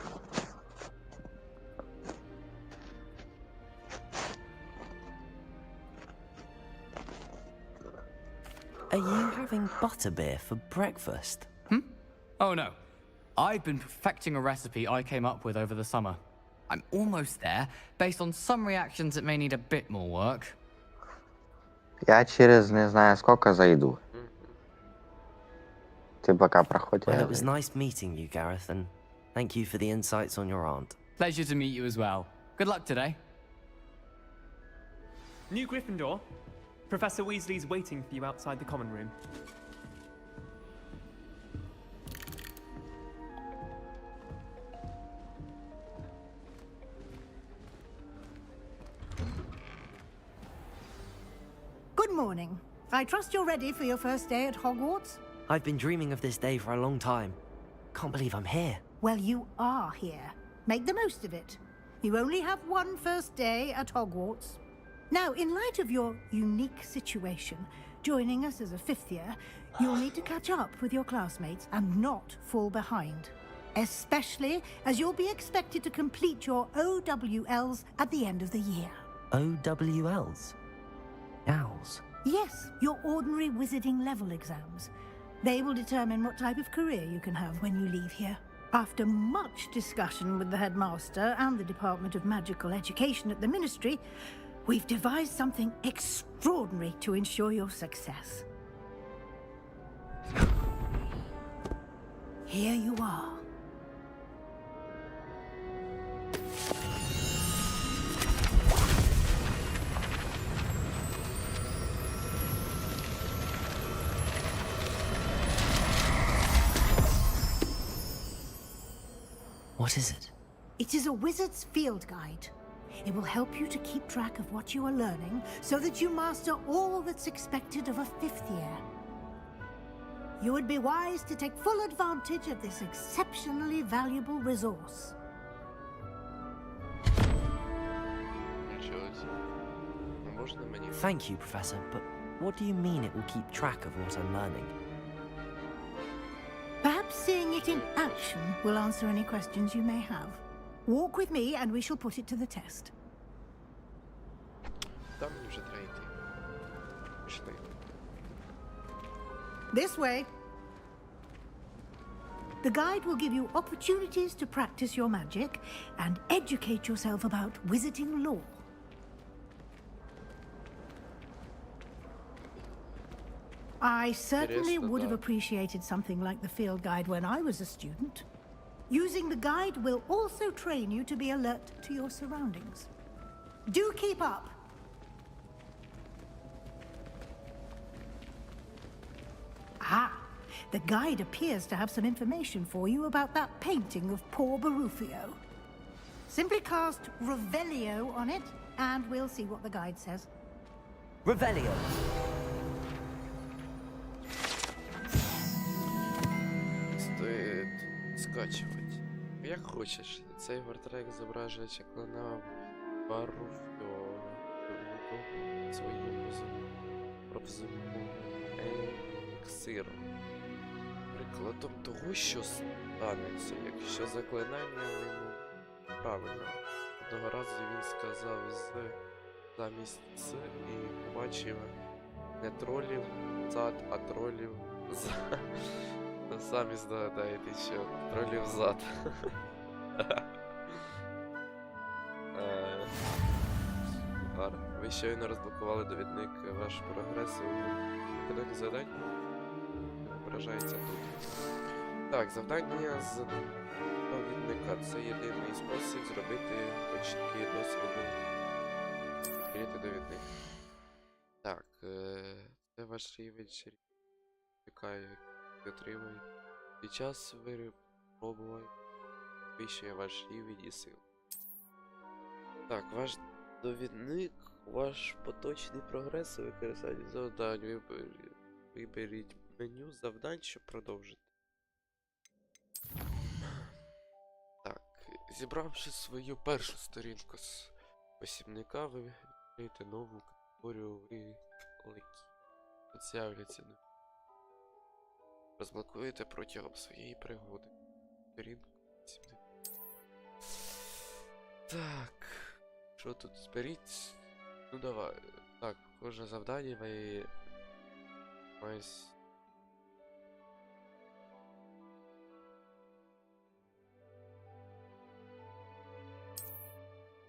Are you having butterbeer for breakfast? Oh no. I've been perfecting a recipe I came up with over the summer. I'm almost there, based on some reactions that may need a bit more work. Я через не знаю сколько зайду. Ты пока проходи. Well, it was nice meeting you, Gareth, and thank you for the insights on your aunt. Pleasure to meet you as well. Good luck today. New Gryffindor. Professor Weasley's waiting for you outside the common room. Good morning. I trust you're ready for your first day at Hogwarts? I've been dreaming of this day for a long time. Can't believe I'm here. Well, you are here. Make the most of it. You only have one first day at Hogwarts. Now, in light of your unique situation, joining us as a 5th year, you'll need to catch up with your classmates and not fall behind. Especially as you'll be expected to complete your OWLs at the end of the year. OWLs? Owls? Yes, your ordinary wizarding level exams. They will determine what type of career you can have when you leave here. After much discussion with the headmaster and the Department of Magical Education at the Ministry, we've devised something extraordinary to ensure your success. Here you are. What is it? It is a wizard's field guide. It will help you to keep track of what you are learning so that you master all that's expected of a 5th year. You would be wise to take full advantage of this exceptionally valuable resource. Thank you, Professor, but what do you mean it will keep track of what I'm learning? Perhaps seeing it in action will answer any questions you may have. Walk with me and we shall put it to the test. This way. The guide will give you opportunities to practice your magic and educate yourself about wizarding lore. I certainly would have appreciated something like the field guide when I was a student. Using the guide will also train you to be alert to your surroundings. Do keep up. Ah, The guide appears to have some information for you about that painting of poor Barufio. Simply cast Revelio on it, and we'll see what the guide says. Revelio. Стоїть скачувати. Як хочеш. Цей вартрек зображує чаклуна Баруфьо своїм розумом еліксиром. Прикладом того, що станеться, якщо заклинання вийму правильно. Одного разу він сказав замість «с» і побачив не тролів зад, а тролів за. Самі здогадаєте, що тролів зад. Ви щойно розблокували довідник ваш прогрес у виконанні завдань. Виражається тут. Так, завдання з довідника. Це єдиний спосіб зробити очки досвіду. Відкрити довідник. Так, це ваш рівень чекає, отримує. Під час випробувань підвищує ваш рівень і сил. Так, ваш довідник, ваш поточний прогрес у використанні завдань. Виберіть меню завдань, щоб продовжити. Так, зібравши свою першу сторінку з посібника, ви відкриєте нову категорію викликів. Тут з'являться нові. Розблокуєте протягом своєї пригоди. Сторінку посібника. Так. Що тут зберіть? Ну давай. Так, кожне завдання ви ось.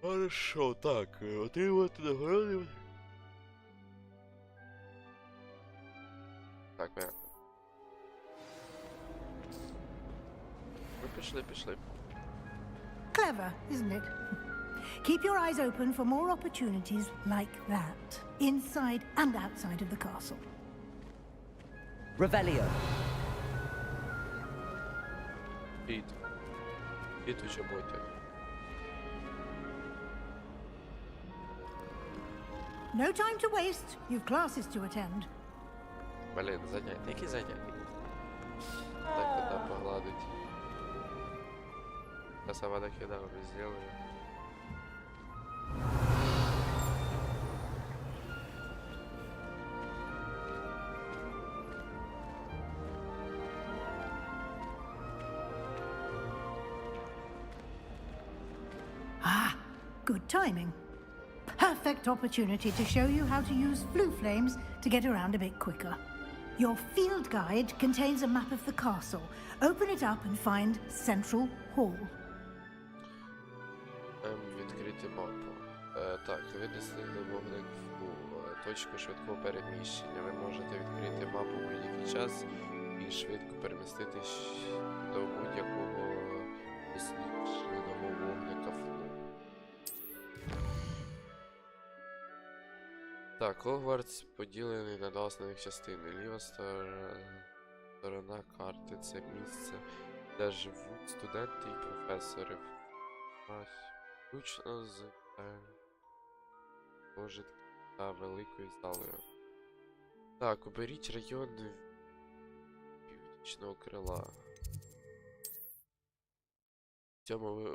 Хорошо, так, отримати нагороди. Так, понятно. Ви пішли. Clever, isn't it? Keep your eyes open for more opportunities like that, inside and outside of the castle. Revelio. Під у чоботі. No time to waste. You've classes to attend. Блін, заняття. Які заняття? Так, кота погладить. Я сама так я давно сделаю. Ah, good timing. Perfect opportunity to show you how to use flue flames to get around a bit quicker. Your field guide contains a map of the castle. Open it up and find Central Hall. Відкрити мапу. Так, ви дослідили вогник в точку швидкого переміщення. Ви можете відкрити мапу в будь-який час і швидко переміститись до будь-якого дослідженого вогника флу. Так, Хогвартс поділений на два основних частини. Ліва сторона карти – це місце, де живуть студенти і професори. Включно з пожитки та великою залою. Так, оберіть район північного крила. В цьому ви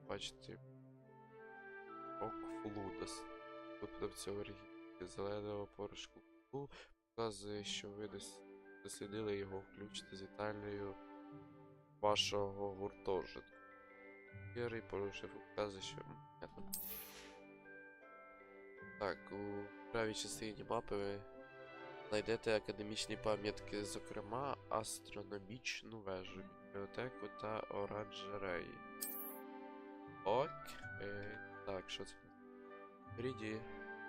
бачите Окфлудас. Тобто в цьому регіоні зеленого порошку показує, що ви дослідили його включно з Італією вашого гуртожитку. Сірий порушив показує, що... Так, у правій частині мапи ви знайдете академічні пам'ятки, зокрема астрономічну вежу, бібліотеку та оранжереї. Окей. Так, що це? Впереді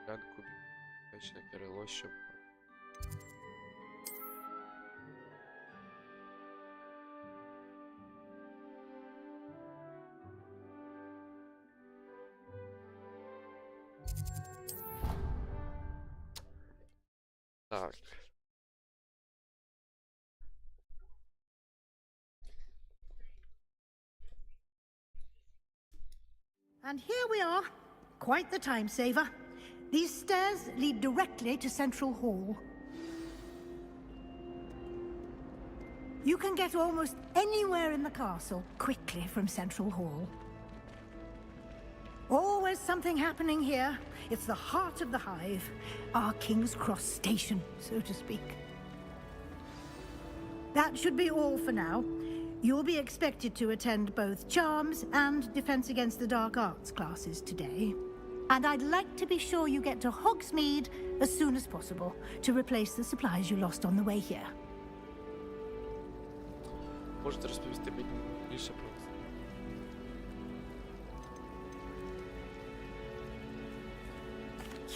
ранку бібліотечне крило, щоб... Так. And here we are. Quite the time saver. These stairs lead directly to Central Hall. You can get almost anywhere in the castle quickly from Central Hall. Always something happening here. It's the heart of the hive. Our King's Cross station, so to speak. That should be all for now. You'll be expected to attend both Charms and Defense Against the Dark Arts classes today. And I'd like to be sure you get to Hogsmeade as soon as possible to replace the supplies you lost on the way here. Можете розповісти мені більше про це?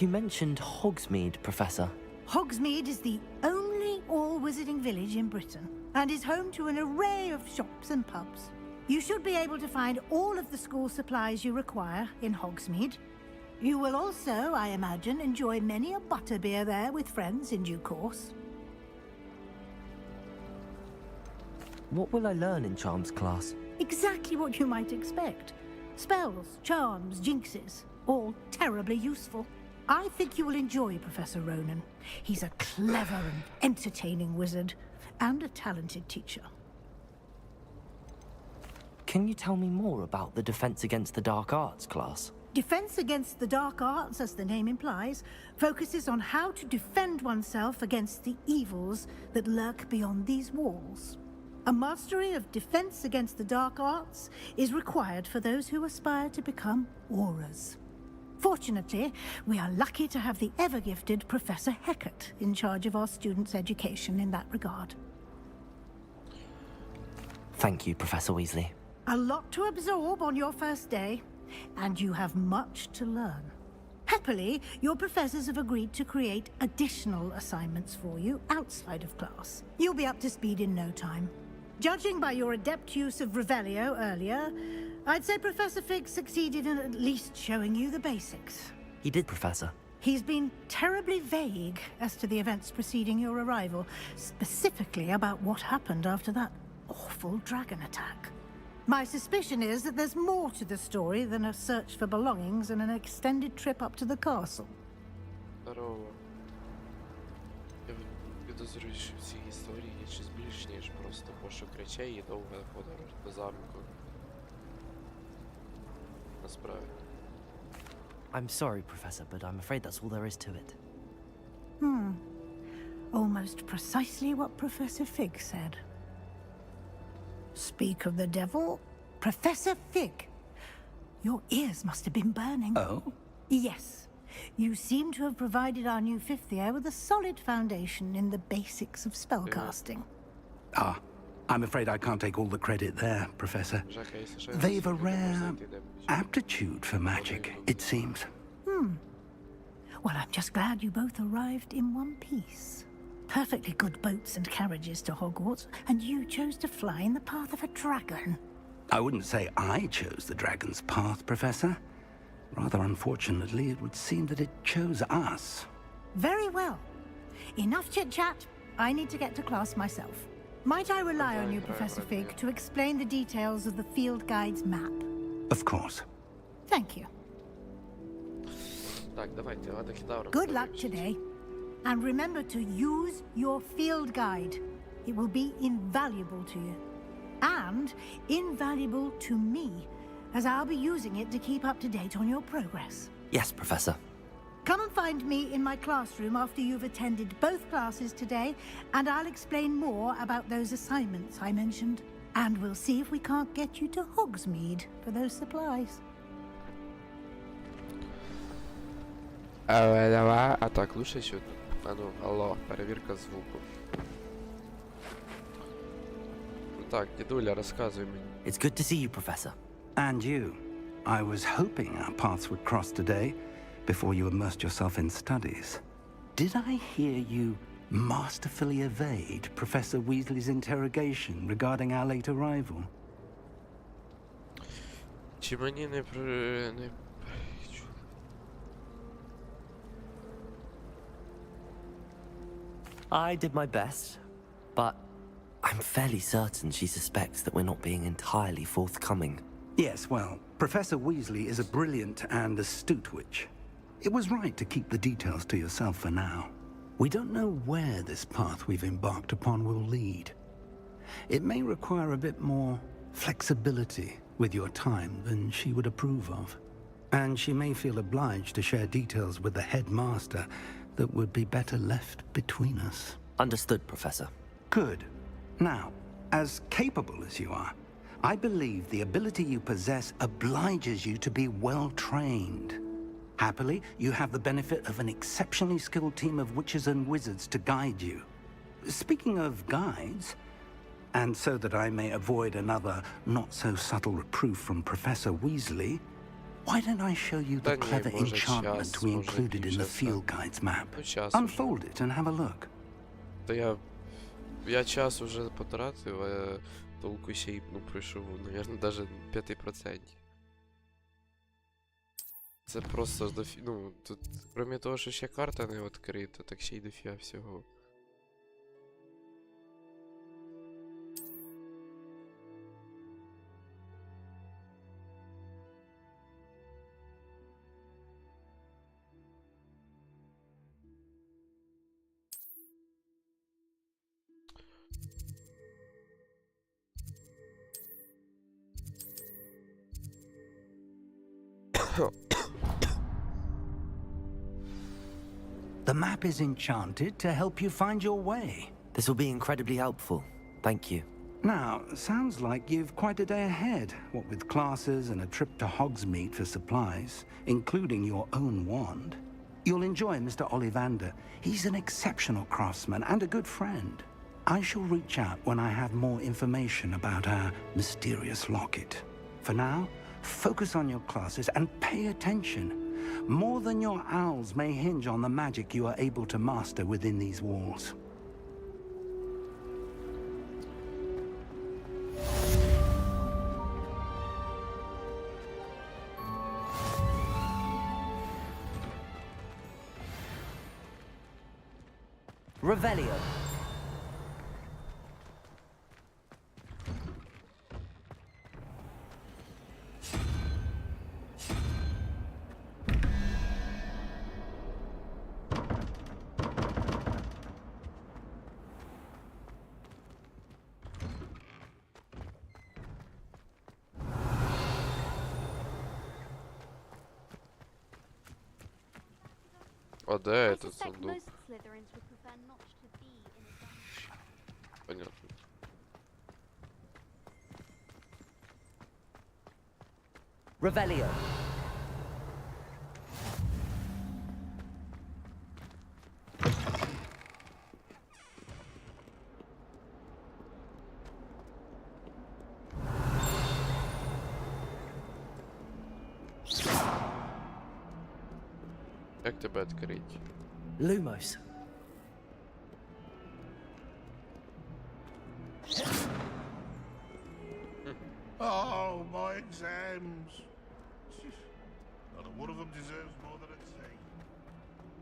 You mentioned Hogsmeade, Professor. Hogsmeade is the only all-wizarding village in Britain and is home to an array of shops and pubs. You should be able to find all of the school supplies you require in Hogsmeade. You will also, I imagine, enjoy many a butterbeer there with friends in due course. What will I learn in Charms class? Exactly what you might expect. Spells, charms, jinxes, all terribly useful. I think you will enjoy Professor Ronan. He's a clever and entertaining wizard, and a talented teacher. Can you tell me more about the Defense Against the Dark Arts class? Defense Against the Dark Arts, as the name implies, focuses on how to defend oneself against the evils that lurk beyond these walls. A mastery of Defense Against the Dark Arts is required for those who aspire to become Aurors. Fortunately, we are lucky to have the ever-gifted Professor Hecat in charge of our students' education in that regard. Thank you, Professor Weasley. A lot to absorb on your first day, and you have much to learn. Happily, your professors have agreed to create additional assignments for you outside of class. You'll be up to speed in no time. Judging by your adept use of Revelio earlier, I'd say Professor Fig succeeded in at least showing you the basics. He did, Professor. He's been terribly vague as to the events preceding your arrival, specifically about what happened after that awful dragon attack. My suspicion is that there's more to the story than a search for belongings and an extended trip up to the castle. Здорово. Я підозрюю, що в цій історії є щось більш, ніж просто пошук речей і довга подорож до замку. Насправді. I'm sorry, Professor, but I'm afraid that's all there is to it. Almost precisely what Professor Fig said. Speak of the devil, Professor Fig. Your ears must have been burning. Oh? Yes. You seem to have provided our new fifth year with a solid foundation in the basics of spellcasting. Ah, I'm afraid I can't take all the credit there, Professor. They've a rare aptitude for magic, it seems. Well, I'm just glad you both arrived in one piece. Perfectly good boats and carriages to Hogwarts, and you chose to fly in the path of a dragon. I wouldn't say I chose the dragon's path, Professor. Rather unfortunately, it would seem that it chose us. Very well. Enough chit-chat. I need to get to class myself. Might I rely on you, Professor Fig, to explain the details of the field guide's map? Of course. Thank you. Так, давайте, Кедавра. Good luck today. And remember to use your field guide. It will be invaluable to you. And invaluable to me, as I'll be using it to keep up to date on your progress. Yes, Professor. Come and find me in my classroom after you've attended both classes today, and I'll explain more about those assignments I mentioned. And we'll see if we can't get you to Hogsmeade for those supplies. Давай, а так лучше чутно. А ну, алло, перевірка звуку. Так, дідуля, розказуй мені. It's good to see you, Professor. And you. I was hoping our paths would cross today, before you immersed yourself in studies. Did I hear you masterfully evade Professor Weasley's interrogation regarding our late arrival? Чи мені не I did my best, but I'm fairly certain she suspects that we're not being entirely forthcoming. Yes, well, Professor Weasley is a brilliant and astute witch. It was right to keep the details to yourself for now. We don't know where this path we've embarked upon will lead. It may require a bit more flexibility with your time than she would approve of. And she may feel obliged to share details with the headmaster that would be better left between us. Understood, Professor. Good. Now, as capable as you are, I believe the ability you possess obliges you to be well trained. Happily, you have the benefit of an exceptionally skilled team of witches and wizards to guide you. Speaking of guides, and so that I may avoid another not-so-subtle reproof from Professor Weasley, why don't I show you the clever enchantment we included in the field guide's map? Unfold it and have a look. Та я час уже потратив, а толку ще й пройшов, наверное, даже 5%. Це просто ну, тут, крім того, що ще карта не відкрита, так ще й дофіга всього. The map is enchanted to help you find your way. This will be incredibly helpful. Thank you. Now, sounds like you've quite a day ahead, what with classes and a trip to Hogsmeade for supplies, including your own wand. You'll enjoy Mr. Ollivander. He's an exceptional craftsman and a good friend. I shall reach out when I have more information about our mysterious locket. For now, focus on your classes and pay attention. More than your owls may hinge on the magic you are able to master within these walls. Revelio. А да, этот сундук. Понятно. Revelio. Как тебя открыть? Lumos. Oh, my exams. Not one of them deserves more than a C.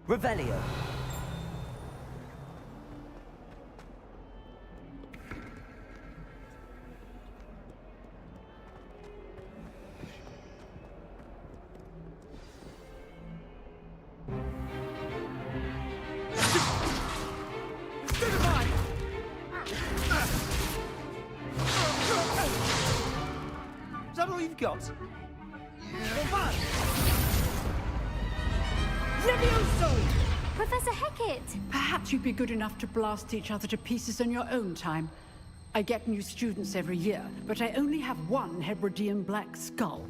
Revelio. Is that all you've got? Levioso! Professor Hecat! Perhaps you'd be good enough to blast each other to pieces in your own time. I get new students every year, but I only have one Hebridean black skull.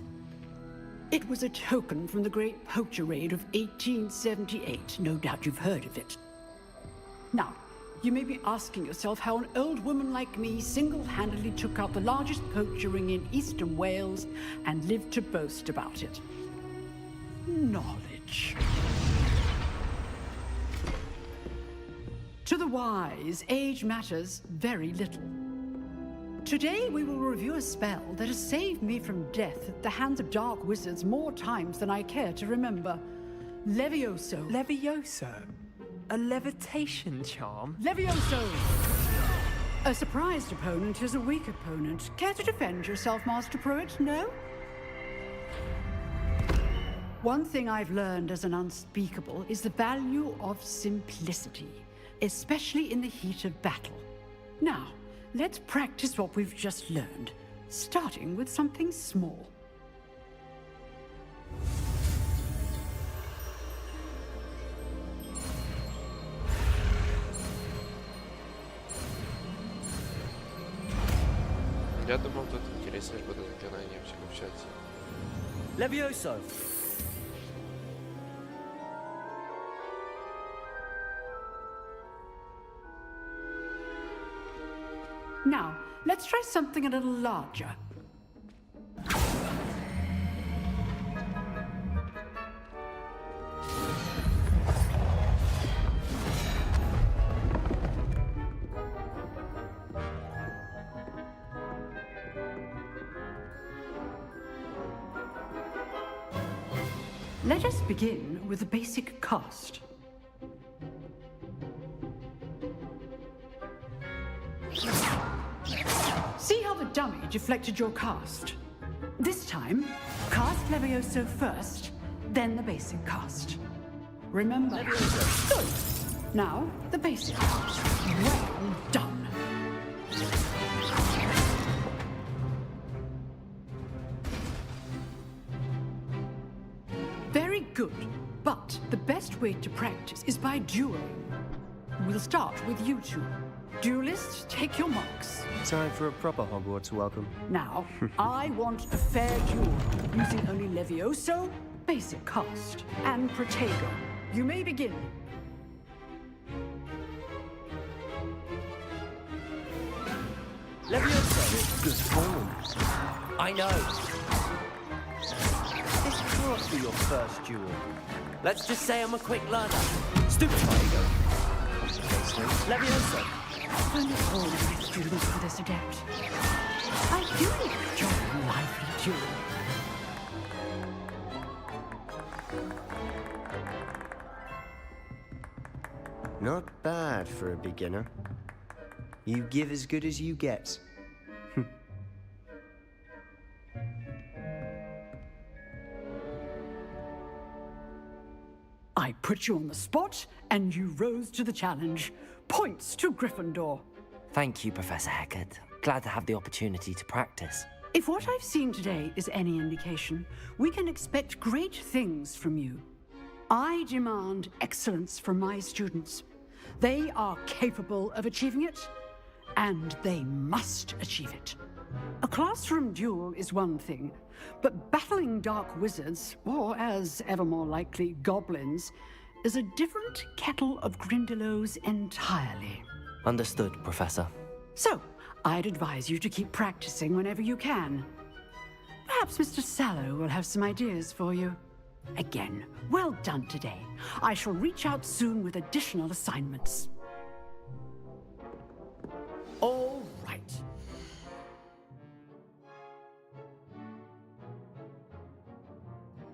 It was a token from the Great Poacher Raid of 1878. No doubt you've heard of it. Now, you may be asking yourself how an old woman like me single-handedly took out the largest poacher ring in eastern Wales and lived to boast about it. Knowledge. To the wise, age matters very little. Today we will review a spell that has saved me from death at the hands of dark wizards more times than I care to remember. Levioso. Levioso? A levitation charm? Levioso! A surprised opponent is a weak opponent. Care to defend yourself, Master Pruitt? No? One thing I've learned as an unspeakable is the value of simplicity, especially in the heat of battle. Now, let's practice what we've just learned, starting with something small. Я думал, тут интереснее буде заклинание в чате. Levioso! Now, let's try something a little larger. Let us begin with a basic cast. See how the dummy deflected your cast? This time, cast Levioso first, then the basic cast. Remember? Good. Now, the basic cast. Well done. Very good, but the best way to practice is by dueling. We'll start with you two. Duelists, take your marks. Time for a proper Hogwarts welcome. Now, I want a fair duel, using only Levioso, basic cast, and Protego. You may begin. Levioso! Good form. I know. This can't be your first duel. Let's just say I'm a quick learner. Stupid Protego. Levioso! I'm not all my students for this adept. I do enjoy lively dueling. Not bad for a beginner. You give as good as you get. I put you on the spot, and you rose to the challenge. Points to Gryffindor. Thank you, Professor Hecat. Glad to have the opportunity to practice. If what I've seen today is any indication, we can expect great things from you. I demand excellence from my students. They are capable of achieving it, and they must achieve it. A classroom duel is one thing, but battling dark wizards, or as ever more likely, goblins, is a different kettle of Grindylows entirely. Understood, Professor. So, I'd advise you to keep practicing whenever you can. Perhaps Mr. Sallow will have some ideas for you. Again, well done today. I shall reach out soon with additional assignments.